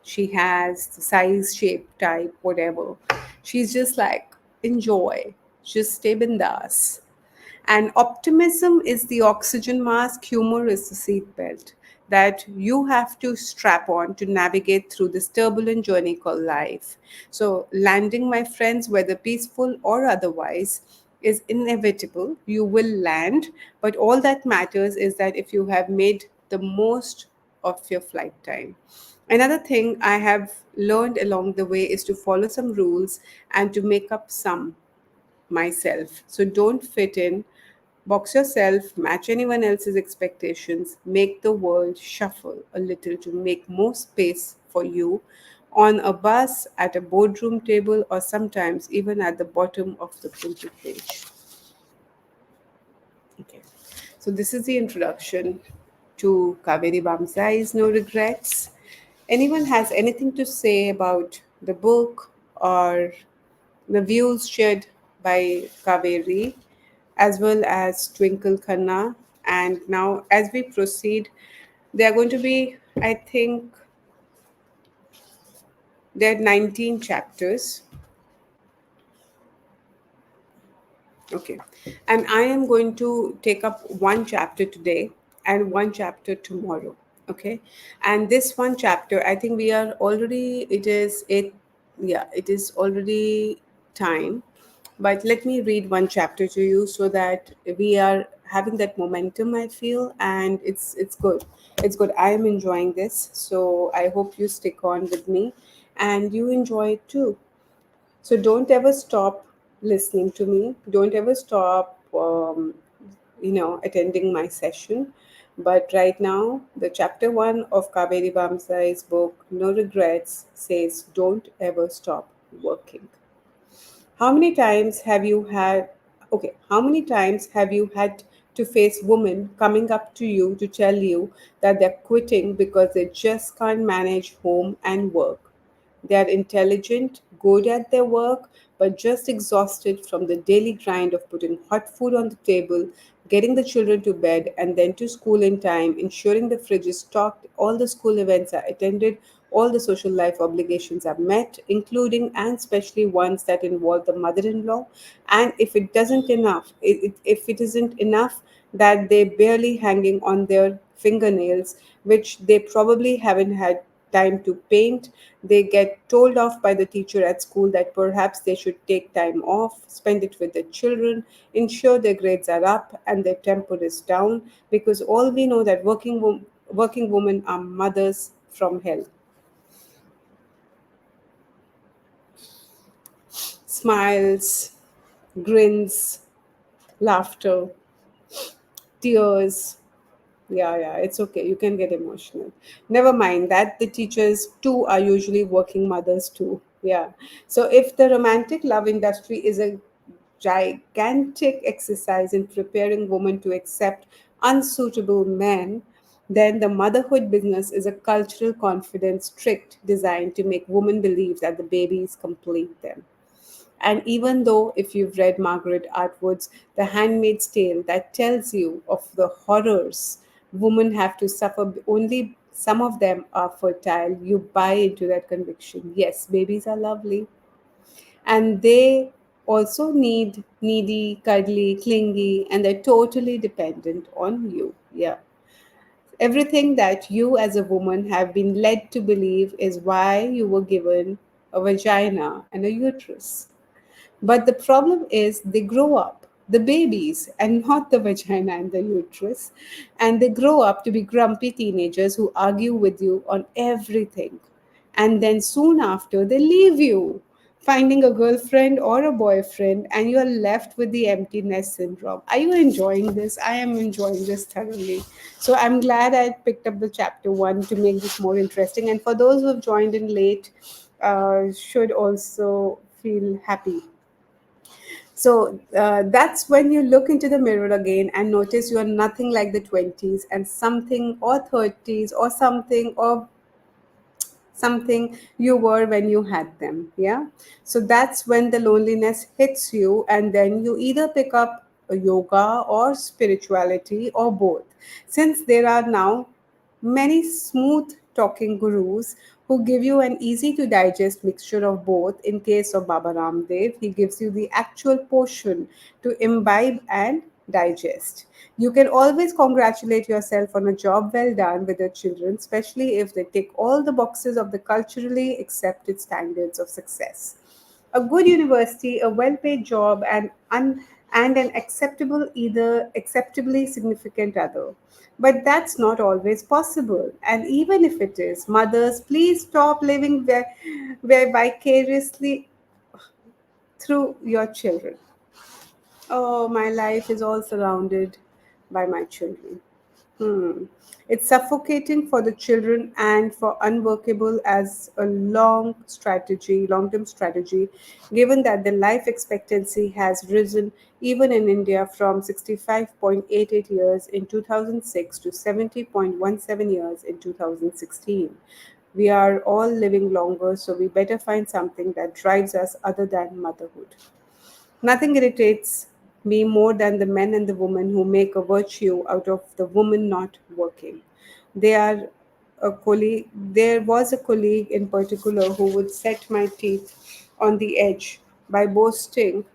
she has, the size, shape, type, whatever. She's just like, enjoy. Just stay bindas. And optimism is the oxygen mask, humor is the seatbelt that you have to strap on to navigate through this turbulent journey called life. So, landing, my friends, whether peaceful or otherwise, is inevitable. You will land, but all that matters is that if you have made the most of your flight time. Another thing I have learned along the way is to follow some rules and to make up some myself. So don't fit in, box yourself, match anyone else's expectations, make the world shuffle a little to make more space for you on a bus, at a boardroom table, or sometimes even at the bottom of the printed page. Okay. So this is the introduction to Kaveree Bamzai's No Regrets. Anyone has anything to say about the book or the views shared by Kaveri as well as Twinkle Khanna? And now, as we proceed, there are going to be, I think, there are 19 chapters. Okay. And I am going to take up one chapter today and one chapter tomorrow. Okay. And this one chapter, I think we are already, it is it, yeah, it is already time. But let me read one chapter to you so that we are having that momentum, I feel, and it's good. It's good. I am enjoying this. So I hope you stick on with me and you enjoy it too. So don't ever stop listening to me. Don't ever stop, attending my session. But right now, the chapter one of Kaveri Bamsai's book, No Regrets, says, don't ever stop working. How many times have you had, okay, how many times have you had to face women coming up to you to tell you that they're quitting because they just can't manage home and work? They are intelligent, good at their work, but just exhausted from the daily grind of putting hot food on the table, getting the children to bed and then to school in time, ensuring the fridge is stocked, all the school events are attended, all the social life obligations are met, including and especially ones that involve the mother-in-law. And if it isn't enough that they barely hanging on their fingernails, which they probably haven't had time to paint. They get told off by the teacher at school that perhaps they should take time off, spend it with the children, ensure their grades are up and their temper is down, because all we know that working women are mothers from hell. Smiles, grins, laughter, tears. Yeah, it's okay. You can get emotional. Never mind that the teachers too are usually working mothers too. Yeah. So if the romantic love industry is a gigantic exercise in preparing women to accept unsuitable men, then the motherhood business is a cultural confidence trick designed to make women believe that the babies complete them. And even though, if you've read Margaret Atwood's The Handmaid's Tale, that tells you of the horrors women have to suffer only Some of them are fertile. You buy into that conviction. Yes, babies are lovely. And they also need needy, cuddly, clingy, and they're totally dependent on you. Yeah. Everything that you as a woman have been led to believe is why you were given a vagina and a uterus. But the problem is they grow up, the babies, and not the vagina and the uterus. And they grow up to be grumpy teenagers who argue with you on everything. And then soon after, they leave you, finding a girlfriend or a boyfriend, and you are left with the emptiness syndrome. Are you enjoying this? I am enjoying this thoroughly. So I'm glad I picked up the chapter one to make this more interesting. And for those who have joined in late, should also feel happy. So that's when you look into the mirror again and notice you are nothing like the 20s and something, or 30s, or something you were when you had them. Yeah. So that's when the loneliness hits you, and then you either pick up a yoga or spirituality or both, since there are now many smooth talking gurus who give you an easy to digest mixture of both. In case of Baba Ramdev, he gives you the actual portion to imbibe and digest. You can always congratulate yourself on a job well done with your children, especially if they tick all the boxes of the culturally accepted standards of success. A good university, a well-paid job, and an acceptable, either acceptably significant other. But that's not always possible. And even if it is, mothers, please stop living vicariously through your children. Oh, my life is all surrounded by my children. Hmm. It's suffocating for the children and for unworkable as a long-term strategy, given that the life expectancy has risen even in India from 65.88 years in 2006 to 70.17 years in 2016. We are all living longer, so we better find something that drives us other than motherhood. Nothing irritates me more than the men and the women who make a virtue out of the woman not working. They are a colleague. There was a colleague in particular who would set my teeth on the edge by boasting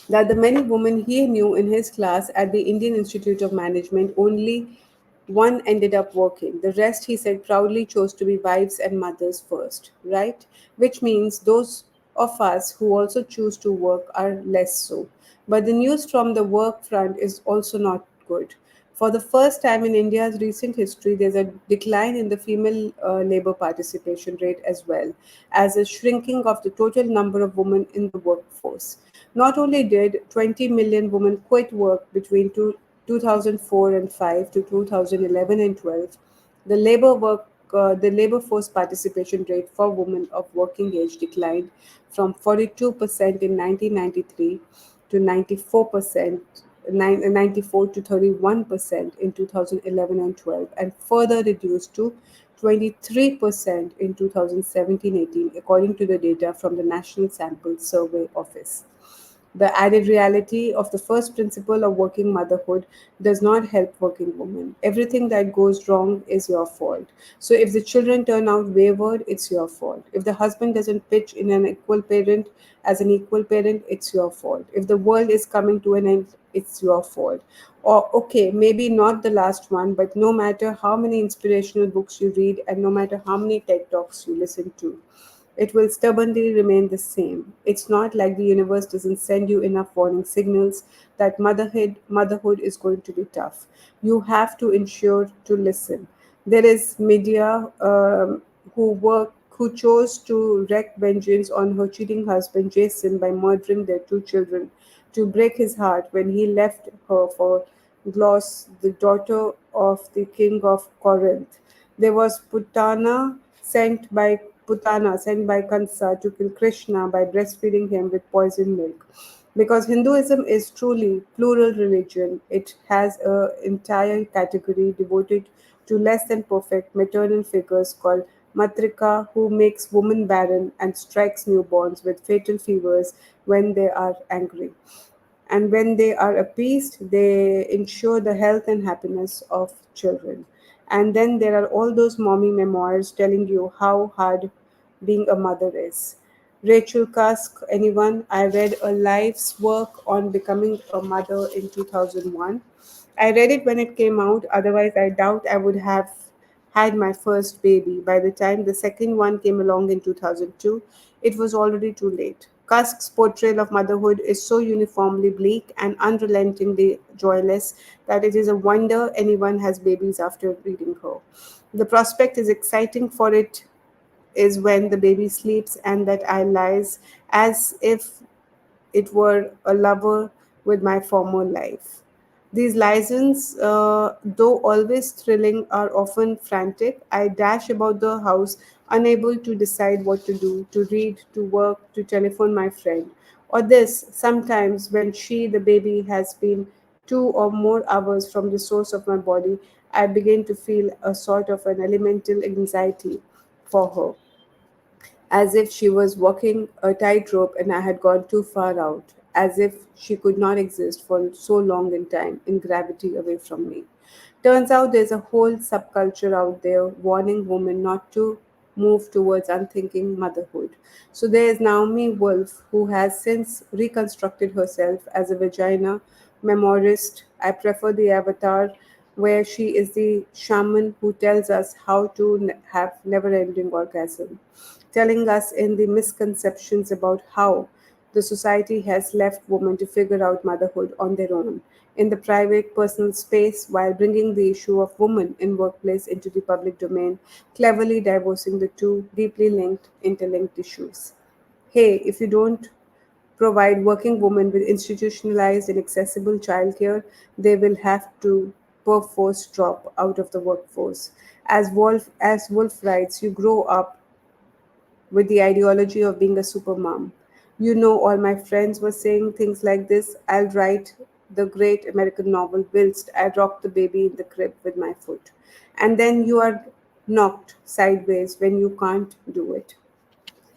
that the many women he knew in his class at the Indian Institute of Management, only one ended up working. The rest, he said, proudly chose to be wives and mothers first, right? Which means those of us who also choose to work are less so. But the news from the work front is also not good. For the first time in India's recent history, there's a decline in the female labor participation rate, as well as a shrinking of the total number of women in the workforce. Not only did 20 million women quit work between 2004 and 5 to 2011 and 12, the labor force participation rate for women of working age declined from 42% in 1993 to 94%, 94 to 31% in 2011 and 12, and further reduced to 23% in 2017-18, according to the data from the National Sample Survey Office. The added reality of the first principle of working motherhood does not help working women. Everything that goes wrong is your fault. So if the children turn out wayward, it's your fault. If the husband doesn't pitch in an equal parent as an equal parent, it's your fault. If the world is coming to an end, it's your fault. Or okay, maybe not the last one, but no matter how many inspirational books you read and no matter how many TED Talks you listen to, it will stubbornly remain the same. It's not like the universe doesn't send you enough warning signals that motherhood is going to be tough. You have to ensure to listen. There is media who chose to wreak vengeance on her cheating husband Jason by murdering their two children to break his heart when he left her for Glos, the daughter of the king of Corinth. There was Putana sent by Kansa to kill Krishna by breastfeeding him with poisoned milk. Because Hinduism is truly plural religion, it has an entire category devoted to less than perfect maternal figures called Matrika, who makes women barren and strikes newborns with fatal fevers when they are angry. And when they are appeased, they ensure the health and happiness of children. And then there are all those mommy memoirs telling you how hard being a mother is. Rachel Cusk, anyone? I read a life's work on becoming a mother in 2001. I read it when it came out, otherwise, I doubt I would have had my first baby. By the time the second one came along in 2002, it was already too late. Cusk's portrayal of motherhood is so uniformly bleak and unrelentingly joyless that it is a wonder anyone has babies after reading her. The prospect is exciting for it is when the baby sleeps and that I lies as if it were a lover with my former life. These licenses, though always thrilling, are often frantic. I dash about the house, unable to decide what to do, to read, to work, to telephone my friend. Or this, sometimes when she, the baby, has been 2 or more hours from the source of my body, I begin to feel a sort of an elemental anxiety for her as if she was walking a tightrope and I had gone too far out, as if she could not exist for so long in time in gravity away from me. Turns out there's a whole subculture out there warning women not to move towards unthinking motherhood. So there is Naomi Wolf, who has since reconstructed herself as a vagina memoirist. I prefer the avatar where she is the shaman who tells us how to have never ending orgasm, telling us in the misconceptions about how the society has left women to figure out motherhood on their own in the private personal space while bringing the issue of women in workplace into the public domain, cleverly divorcing the two deeply linked interlinked issues. Hey, if you don't provide working women with institutionalized and accessible childcare, they will have to perforce drop out of the workforce. As Wolf writes, you grow up with the ideology of being a super mom. You know, all my friends were saying things like this. I'll write the great American novel whilst I rock the baby in the crib with my foot. And then you are knocked sideways when you can't do it.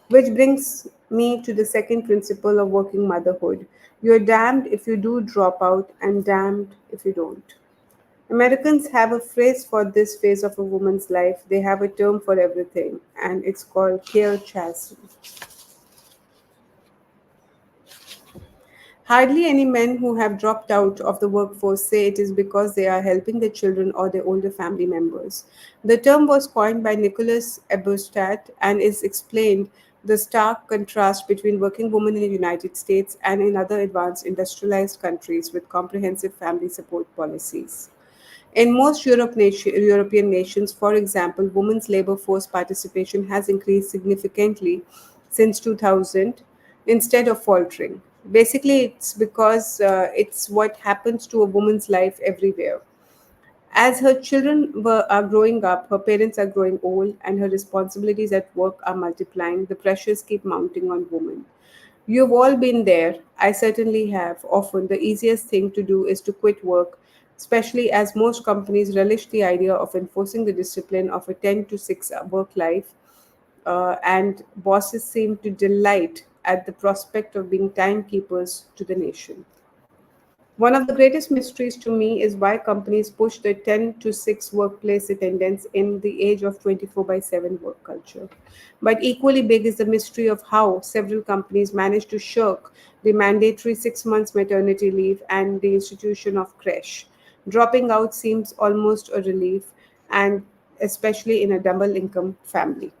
Which brings me to the second principle of working motherhood. You're damned if you do drop out and damned if you don't. Americans have a phrase for this phase of a woman's life. They have a term for everything, and it's called care chasm. Hardly any men who have dropped out of the workforce say it is because they are helping their children or their older family members. The term was coined by Nicholas Eberstadt and is explained the stark contrast between working women in the United States and in other advanced industrialized countries with comprehensive family support policies. In most European nations, for example, women's labor force participation has increased significantly since 2000 instead of faltering. Basically, it's because it's what happens to a woman's life everywhere. As her are growing up, her parents are growing old, and her responsibilities at work are multiplying, the pressures keep mounting on women. You've all been there. I certainly have. Often, the easiest thing to do is to quit work, especially as most companies relish the idea of enforcing the discipline of a 10 to 6 work life, and bosses seem to delight at the prospect of being timekeepers to the nation. One of the greatest mysteries to me is why companies push the 10 to 6 workplace attendance in the age of 24 by 7 work culture. But equally big is the mystery of how several companies manage to shirk the mandatory 6 months maternity leave and the institution of creche. Dropping out seems almost a relief, and especially in a double income family.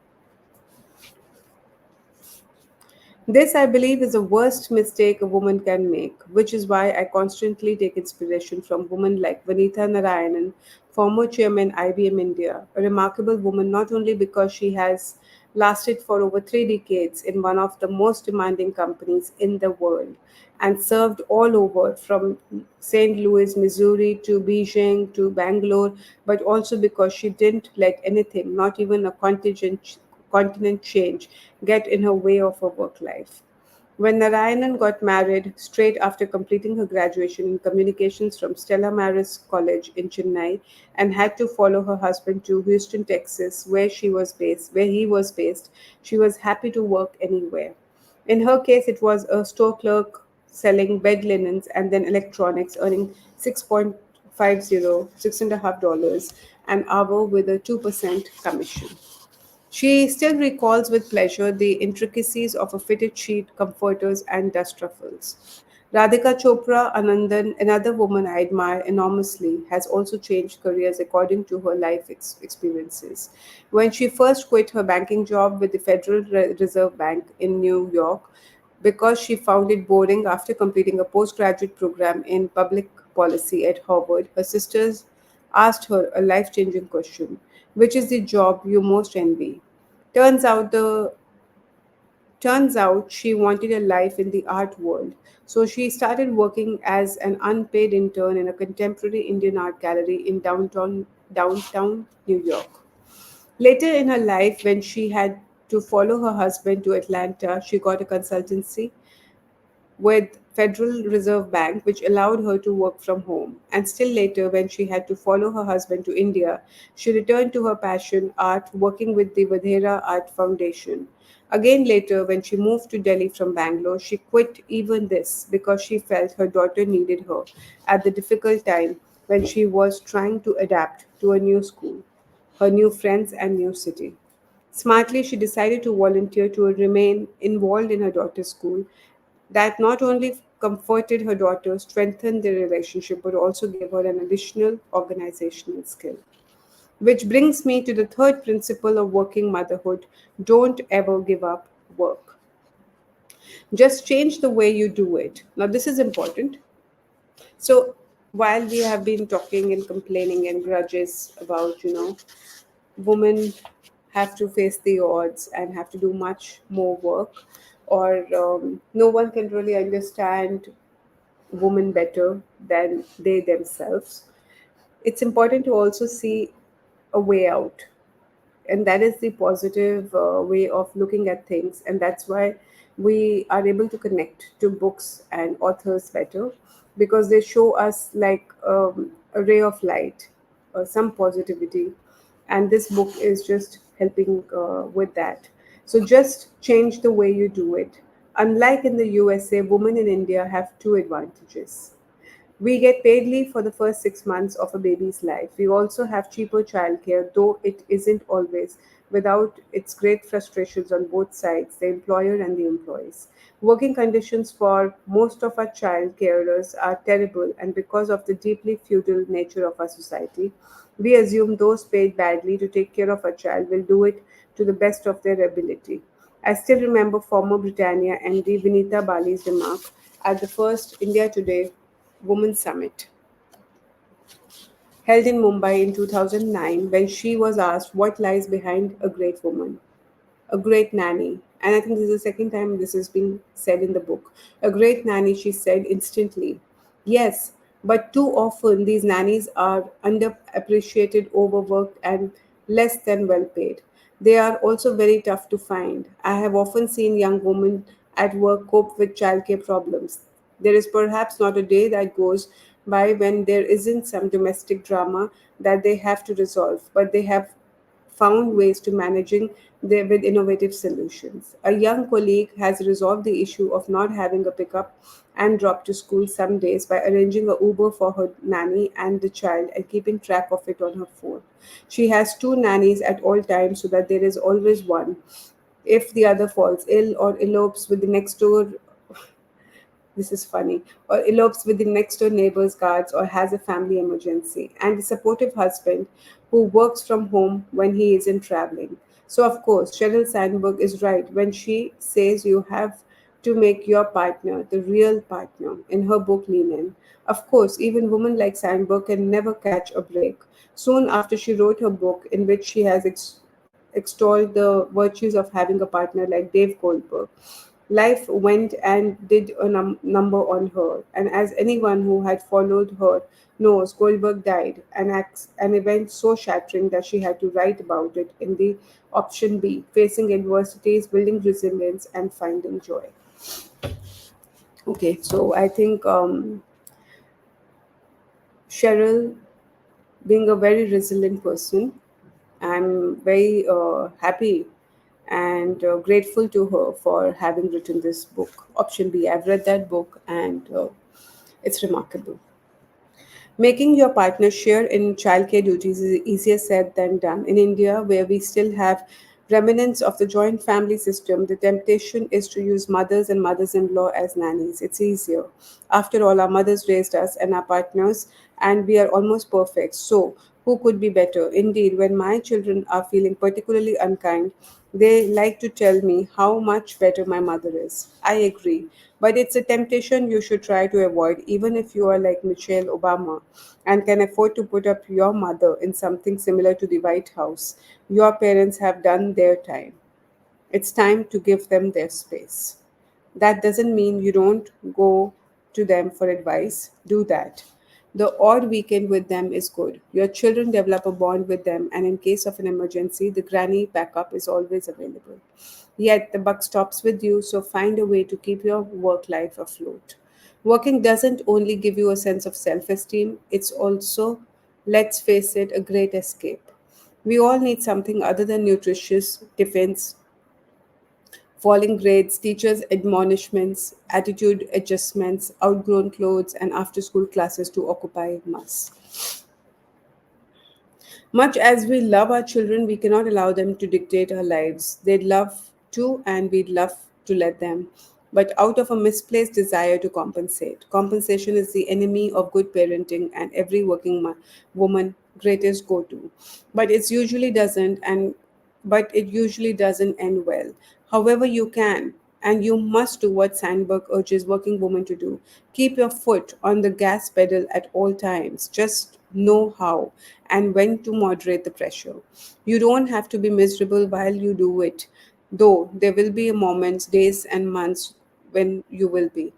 This, I believe, is the worst mistake a woman can make, which is why I constantly take inspiration from women like Vanitha Narayanan, former chairman IBM India, a remarkable woman not only because she has lasted for over 3 decades in one of the most demanding companies in the world and served all over from St. Louis, Missouri to Beijing to Bangalore, but also because she didn't let anything, not even a continent change, get in her way of her work life. When Narayanan got married straight after completing her graduation in communications from Stella Maris College in Chennai and had to follow her husband to Houston, Texas, where he was based, she was happy to work anywhere. In her case, it was a store clerk selling bed linens and then electronics, earning 6.50, $6.50, an hour with a 2% commission. She still recalls with pleasure the intricacies of a fitted sheet, comforters, and dust ruffles. Radhika Chopra, another woman I admire enormously, has also changed careers according to her life experiences. When she first quit her banking job with the Federal Reserve Bank in New York because she found it boring after completing a postgraduate program in public policy at Harvard, her sisters asked her a life changing question: which is the job you most envy? Turns out the Turns out she wanted a life in the art world. So she started working as an unpaid intern in a contemporary Indian art gallery in downtown New York. Later in her life, when she had to follow her husband to Atlanta, she got a consultancy with Federal Reserve Bank, which allowed her to work from home. And still later, when she had to follow her husband to India, she returned to her passion, art, working with the Vadhera Art Foundation. Again later, when she moved to Delhi from Bangalore, she quit even this because she felt her daughter needed her at the difficult time when she was trying to adapt to a new school, her new friends, and new city. Smartly, she decided to volunteer to remain involved in her daughter's school. That not only comforted her daughter, strengthened their relationship, but also gave her an additional organizational skill. Which brings me to the third principle of working motherhood: don't ever give up work. Just change the way you do it. Now, this is important. So, while we have been talking and complaining and grudges about, women have to face the odds and have to do much more work, or no one can really understand women better than they themselves, it's important to also see a way out. And that is the positive way of looking at things. And that's why we are able to connect to books and authors better, because they show us like a ray of light, some positivity. And this book is just helping with that. So just change the way you do it. Unlike in the USA, women in India have two advantages. We get paid leave for the first 6 months of a baby's life. We also have cheaper childcare, though it isn't always without its great frustrations on both sides, the employer and the employees. Working conditions for most of our child carers are terrible, and because of the deeply feudal nature of our society, we assume those paid badly to take care of a child will do it to the best of their ability. I still remember former Britannia MD Vinita Bali's remark at the first India Today Women's Summit held in Mumbai in 2009 when she was asked what lies behind a great woman: a great nanny. And I think this is the second time this is being said in the book. A great nanny, she said instantly. Yes, but too often these nannies are underappreciated, overworked, and less than well paid. They are also very tough to find. I have often seen young women at work cope with childcare problems. There is perhaps not a day that goes by when there isn't some domestic drama that they have to resolve, but they have found ways to managing with innovative solutions. A young colleague has resolved the issue of not having a pickup and drop to school some days by arranging a Uber for her nanny and the child and keeping track of it on her phone. She has two nannies at all times so that there is always one if the other falls ill or elopes with the next door. This is funny, or elopes with the next door neighbor's guards, or has a family emergency, and a supportive husband who works from home when he isn't traveling. So, of course, Sheryl Sandberg is right when she says you have to make your partner the real partner in her book Lean In. Of course, even women like Sandberg can never catch a break. Soon after she wrote her book, in which she has extolled the virtues of having a partner like Dave Goldberg, life went and did a number on her, and as anyone who had followed her knows, Goldberg died, an event so shattering that she had to write about it in the option B: facing adversities, building resilience, and finding joy. Okay, so I think Cheryl, being a very resilient person, I'm very happy and grateful to her for having written this book. Option B. I've read that book and it's remarkable. Making your partner share in childcare duties is easier said than done. In India, where we still have remnants of the joint family system, the temptation is to use mothers and mothers in law as nannies. It's easier. After all, our mothers raised us and our partners, and we are almost perfect. So, who could be better? Indeed, when my children are feeling particularly unkind, they like to tell me how much better my mother is. I agree. But it's a temptation you should try to avoid, even if you are like Michelle Obama and can afford to put up your mother in something similar to the White House. Your parents have done their time. It's time to give them their space. That doesn't mean you don't go to them for advice. Do that. The odd weekend with them is good. Your children develop a bond with them, and in case of an emergency, the granny backup is always available. Yet the buck stops with you, so find a way to keep your work life afloat. Working doesn't only give you a sense of self esteem, it's also, let's face it, a great escape. We all need something other than nutritious tiffins, falling grades, teachers' admonishments, attitude adjustments, outgrown clothes, and after school classes to occupy us. Much as we love our children, we cannot allow them to dictate our lives. They'd love to, and we'd love to let them. But out of a misplaced desire to compensate. Compensation is the enemy of good parenting and every working woman greatest go to. But it usually doesn't, and but it usually doesn't end well. However, you can and you must do what Sandberg urges working women to do. Keep your foot on the gas pedal at all times. Just know how and when to moderate the pressure. You don't have to be miserable while you do it, though there will be moments, days, and months when you will be.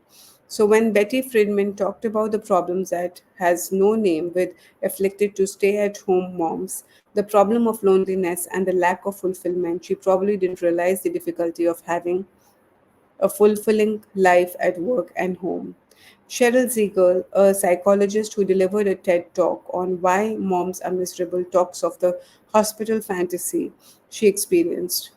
So when Betty Friedman talked about the problems that has no name with afflicted to stay at home moms, the problem of loneliness and the lack of fulfillment, she probably didn't realize the difficulty of having a fulfilling life at work and home. Cheryl Ziegel, a psychologist who delivered a TED talk on why moms are miserable, talks of the hospital fantasy she experienced.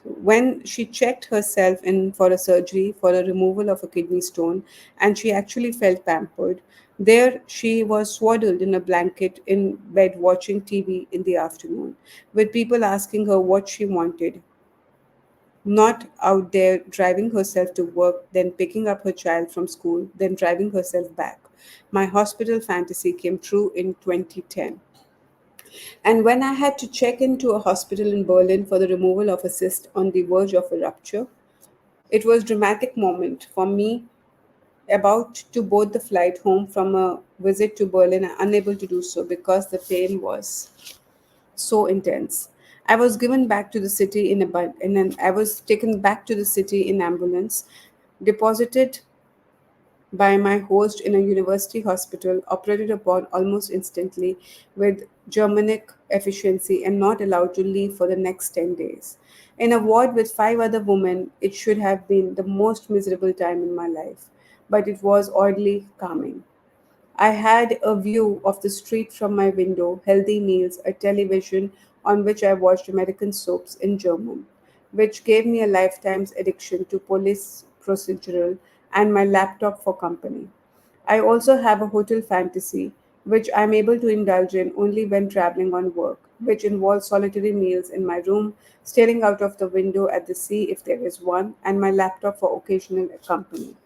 When she checked herself in for a surgery for a removal of a kidney stone and she actually felt pampered, there she was swaddled in a blanket in bed watching TV in the afternoon, with people asking her what she wanted, not out there driving herself to work, then picking up her child from school, then driving herself back. My hospital fantasy came true in 2010. And when I had to check into a hospital in Berlin for the removal of a cyst on the verge of a rupture, it was a dramatic moment for me about to board the flight home from a visit to Berlin and unable to do so because the pain was so intense. I was given back to the city in a in an I was taken back to the city in ambulance, deposited by my host in a university hospital, operated upon almost instantly with Germanic efficiency, and not allowed to leave for the next 10 days. In a ward with five other women, it should have been the most miserable time in my life, but it was oddly calming. I had a view of the street from my window, healthy meals, a television on which I watched American soaps in German, which gave me a lifetime's addiction to police procedural, and my laptop for company. I also have a hotel fantasy, which I'm able to indulge in only when traveling on work, which involves solitary meals in my room, staring out of the window at the sea if there is one, and my laptop for occasional company.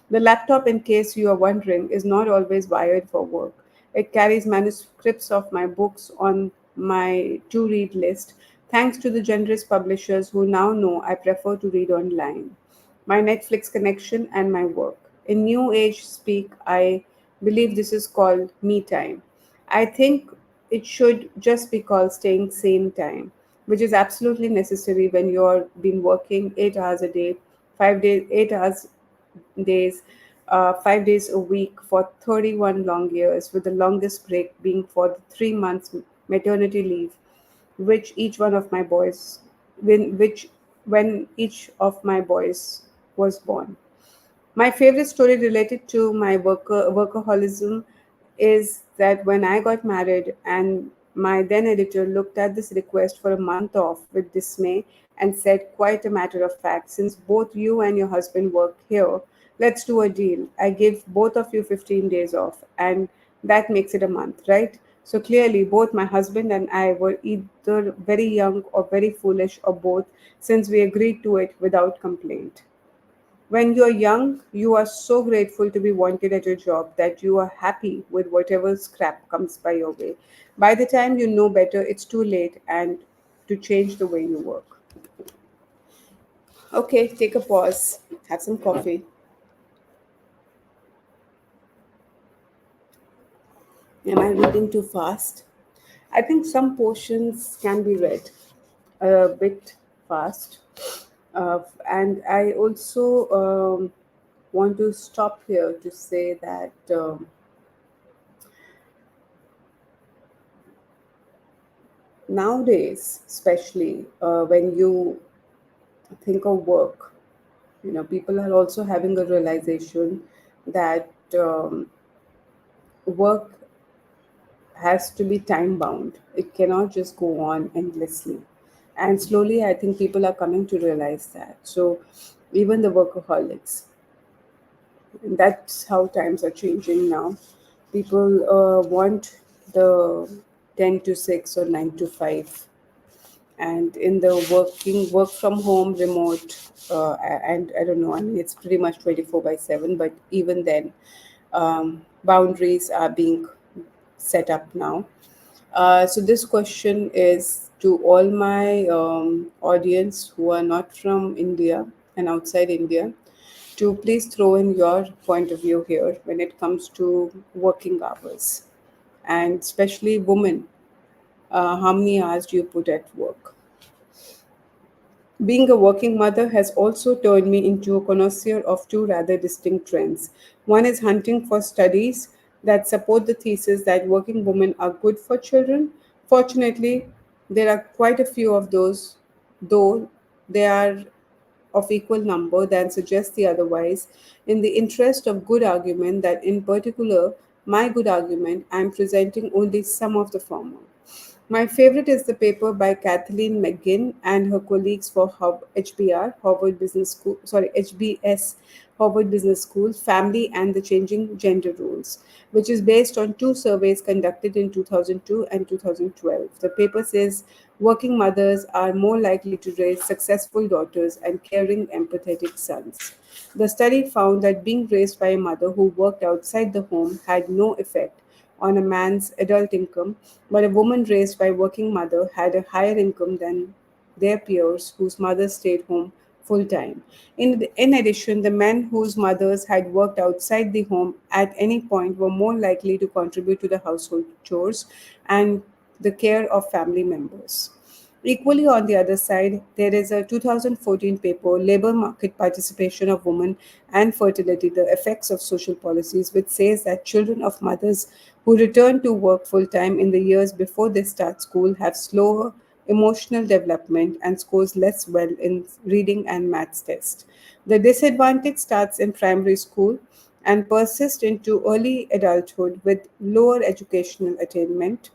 The laptop, in case you are wondering, is not always wired for work. It carries manuscripts of my books on my to read list, thanks to the generous publishers who now know I prefer to read online, my Netflix connection, and my work. In New Age speak, I believe this is called me time. I think it should just be called staying sane time, which is absolutely necessary when you're been working 8 hours a day, 5 days, 8 hours days, 5 days a week for 31 long years, with the longest break being for the 3 months maternity leave, which each one of my boys, when each of my boys was born. My favorite story related to my workaholism is that when I got married and my then editor looked at this request for a month off with dismay and said, quite a matter of fact, since both you and your husband work here, let's do a deal. I give both of you 15 days off, and That makes it a month, right? So clearly, both my husband and I were either very young or very foolish or both, since we agreed to it without complaint. When you're young, you are so grateful to be wanted at your job that you are happy with whatever scrap comes by your way. By the time you know better, it's too late and to change the way you work. Okay, take a pause, have some coffee. Am I reading too fast? I think some portions can be read a bit fast. And I also want to stop here to say that nowadays, especially when you think of work, people are also having a realization that work has to be time bound. It cannot just go on endlessly. And slowly, I think people are coming to realize that. So, even the workaholics, and that's how times are changing now. People want the 10 to 6 or 9 to 5, and in the work from home remote, and I don't know, I mean, it's pretty much 24 by 7, but even then, boundaries are being set up now. So this question is to all my audience who are not from India and outside India, to please throw in your point of view here when it comes to working hours, and especially women. How many hours do you put at work? Being a working mother has also turned me into a connoisseur of two rather distinct trends. One is hunting for studies that support the thesis that working women are good for children. Fortunately, there are quite a few of those, though they are of equal number than suggests the otherwise. In the interest of good argument, that in particular, my good argument, I am presenting only some of the former. My favorite is the paper by Kathleen McGinn and her colleagues for HBR, Harvard Business School, sorry, HBS, Harvard Business School, Family and the Changing Gender Roles, which is based on two surveys conducted in 2002 and 2012. The paper says working mothers are more likely to raise successful daughters and caring, empathetic sons. The study found that being raised by a mother who worked outside the home had no effect on a man's adult income, but a woman raised by a working mother had a higher income than their peers whose mothers stayed home full time. In addition, the men whose mothers had worked outside the home at any point were more likely to contribute to the household chores and the care of family members. Equally, on the other side, there is a 2014 paper, Labor Market Participation of Women and Fertility, the Effects of Social Policies, which says that children of mothers who return to work full time in the years before they start school have slower emotional development and scores less well in reading and maths tests. The disadvantage starts in primary school and persists into early adulthood with lower educational attainment,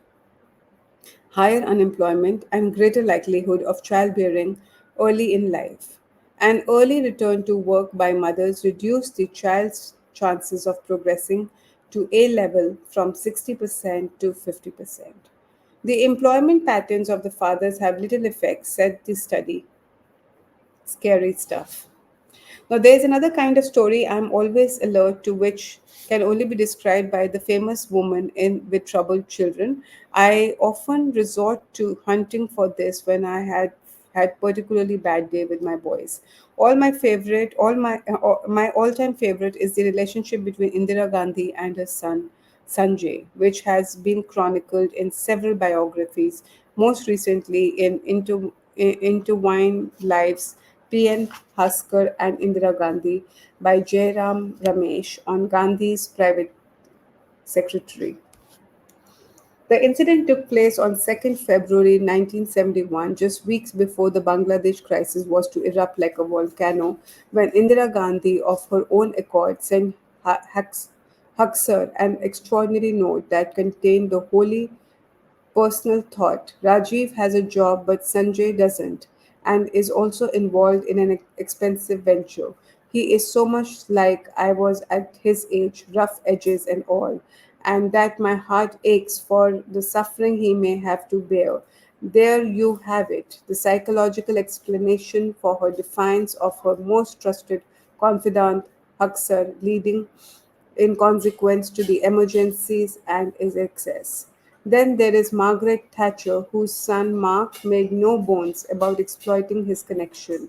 higher unemployment, and greater likelihood of childbearing early in life. An early return to work by mothers reduced the child's chances of progressing to A level from 60% to 50%. The employment patterns of the fathers have little effect, said the study. Scary stuff. Now, there's another kind of story I'm always alert to, which can only be described by the famous woman in With Troubled Children. I often resort to hunting for this when I had particularly bad day with my boys. My all-time favorite is the relationship between Indira Gandhi and her son Sanjay, which has been chronicled in several biographies, most recently in Intertwined Lives, P.N. Haskar and Indira Gandhi by Jairam Ramesh on Gandhi's private secretary. The incident took place on 2nd February 1971, just weeks before the Bangladesh crisis was to erupt like a volcano, when Indira Gandhi, of her own accord, sent Haksar an extraordinary note that contained the wholly personal thought. Rajiv has a job, but Sanjay doesn't, and is also involved in an expensive venture. He is so much like I was at his age, rough edges and all. and that my heart aches for the suffering he may have to bear. There you have it, the psychological explanation for her defiance of her most trusted confidant, Huxer, leading in consequence to the emergencies and his excess. Then there is Margaret Thatcher, whose son Mark made no bones about exploiting his connection.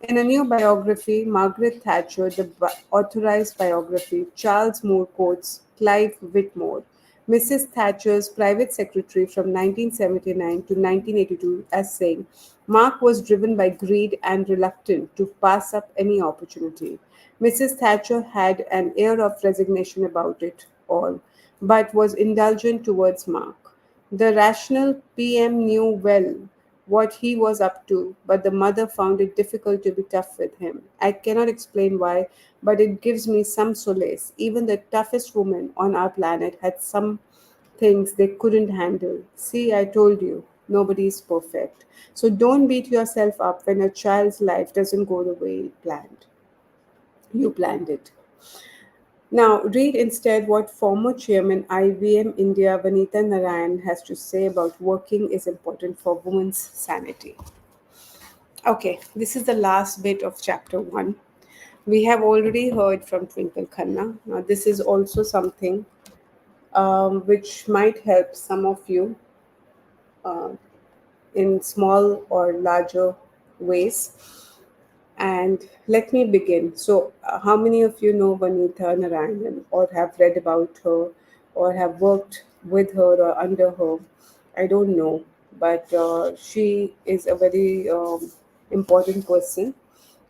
In a new biography, Margaret Thatcher, the authorized biography, Charles Moore quotes Clive Whitmore, Mrs. Thatcher's private secretary from 1979 to 1982, as saying, Mark was driven by greed and reluctant to pass up any opportunity. Mrs. Thatcher had an air of resignation about it all, but was indulgent towards Mark. The rational PM knew well what he was up to, but the mother found it difficult to be tough with him. I cannot explain why, but it gives me some solace. Even the toughest woman on our planet had some things they couldn't handle. See, I told you, nobody is perfect. So don't beat yourself up when a child's life doesn't go the way you planned it. Now, read instead what former chairman IBM India Vanitha Narayan has to say about working is important for women's sanity. Okay, this is the last bit of chapter 1. We have already heard from Twinkle Khanna. Now, this is also something which might help some of you uh, in small or larger ways. And let me begin. So, how many of you know Vanitha Narayanan or have read about her or have worked with her or under her? I don't know, but she is a very important person,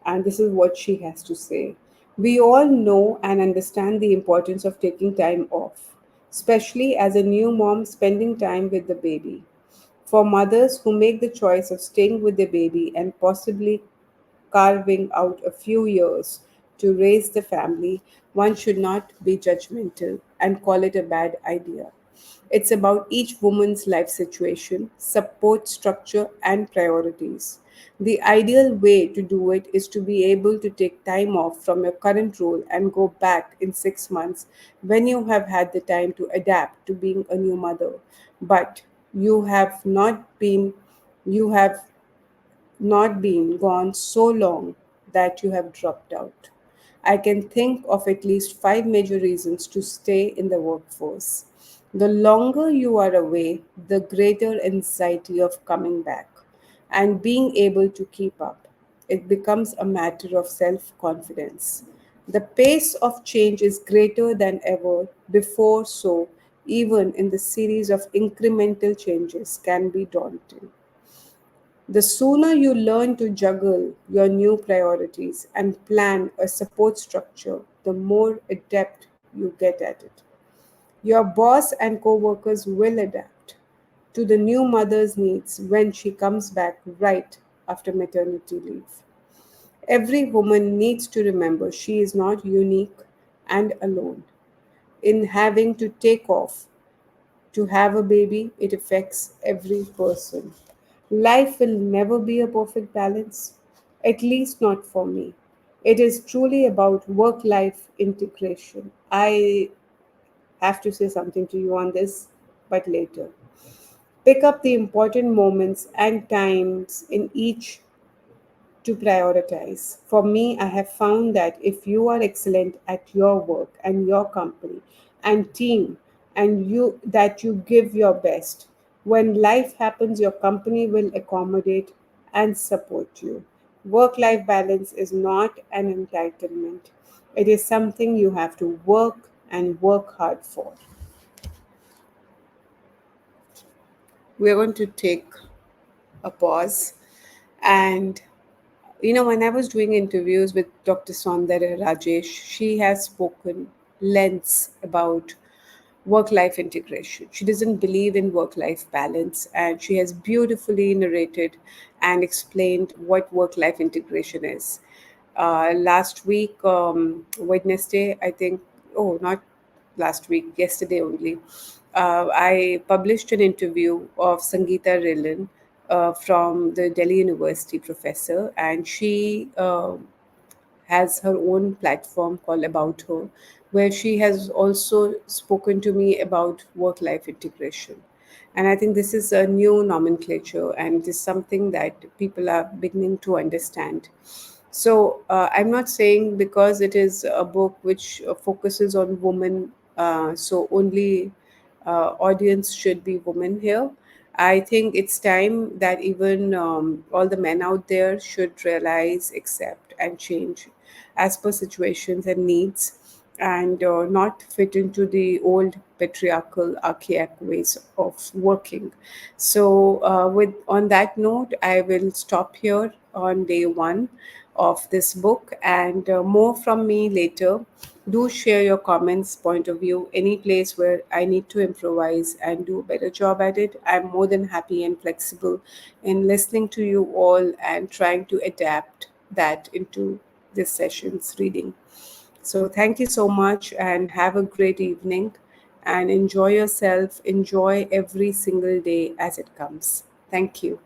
and this is what she has to say. We all know and understand the importance of taking time off, especially as a new mom spending time with the baby. For mothers who make the choice of staying with the baby and possibly carving out a few years to raise the family, one should not be judgmental and call it a bad idea. It's about each woman's life situation, support structure, and priorities. The ideal way to do it is to be able to take time off from your current role and go back in 6 months when you have had the time to adapt to being a new mother. But you have not been you have not been gone so long that you have dropped out. I can think of at least 5 major reasons to stay in the workforce. The longer you are away, the greater anxiety of coming back and being able to keep up. It becomes a matter of self confidence. The pace of change is greater than ever before, so even in the series of incremental changes can be daunting. The sooner you learn to juggle your new priorities and plan a support structure, the more adept you get at it. Your boss and co-workers will adapt to the new mother's needs when she comes back right after maternity leave. Every woman needs to remember she is not unique and alone in having to take off to have a baby. It affects every person. Life will never be a perfect balance, at least not for me. It is truly about work life integration. I have to say something to you on this, but later. Pick up the important moments and times in each to prioritize. For me, I have found that if you are excellent at your work and your company and team and you give your best, when life happens, your company will accommodate and support you. Work life balance is not an entitlement. It is something you have to work and work hard for. We're going to take a pause. And when I was doing interviews with Dr. Saundarya Rajesh, she has spoken lengths about work life integration. She doesn't believe in work life balance, and she has beautifully narrated and explained what work life integration is. Last week, Wednesday, I think, oh, not last week, yesterday only, I published an interview of Sangeeta Rillan from the Delhi University professor, and she has her own platform called About Her, where she has also spoken to me about work life integration. And I think this is a new nomenclature, and it is something that people are beginning to understand. So I'm not saying because it is a book which focuses on women, so only audience should be women here. I think it's time that even all the men out there should realize, accept, and change as per situations and needs, and not fit into the old patriarchal, archaic ways of working. So, with on that note, I will stop here on day one of this book, and more from me later. Do share your comments, point of view, any place where I need to improvise and do a better job at it. I'm more than happy and flexible in listening to you all and trying to adapt that into this session's reading. So, thank you so much and have a great evening and enjoy yourself. Enjoy every single day as it comes. Thank you.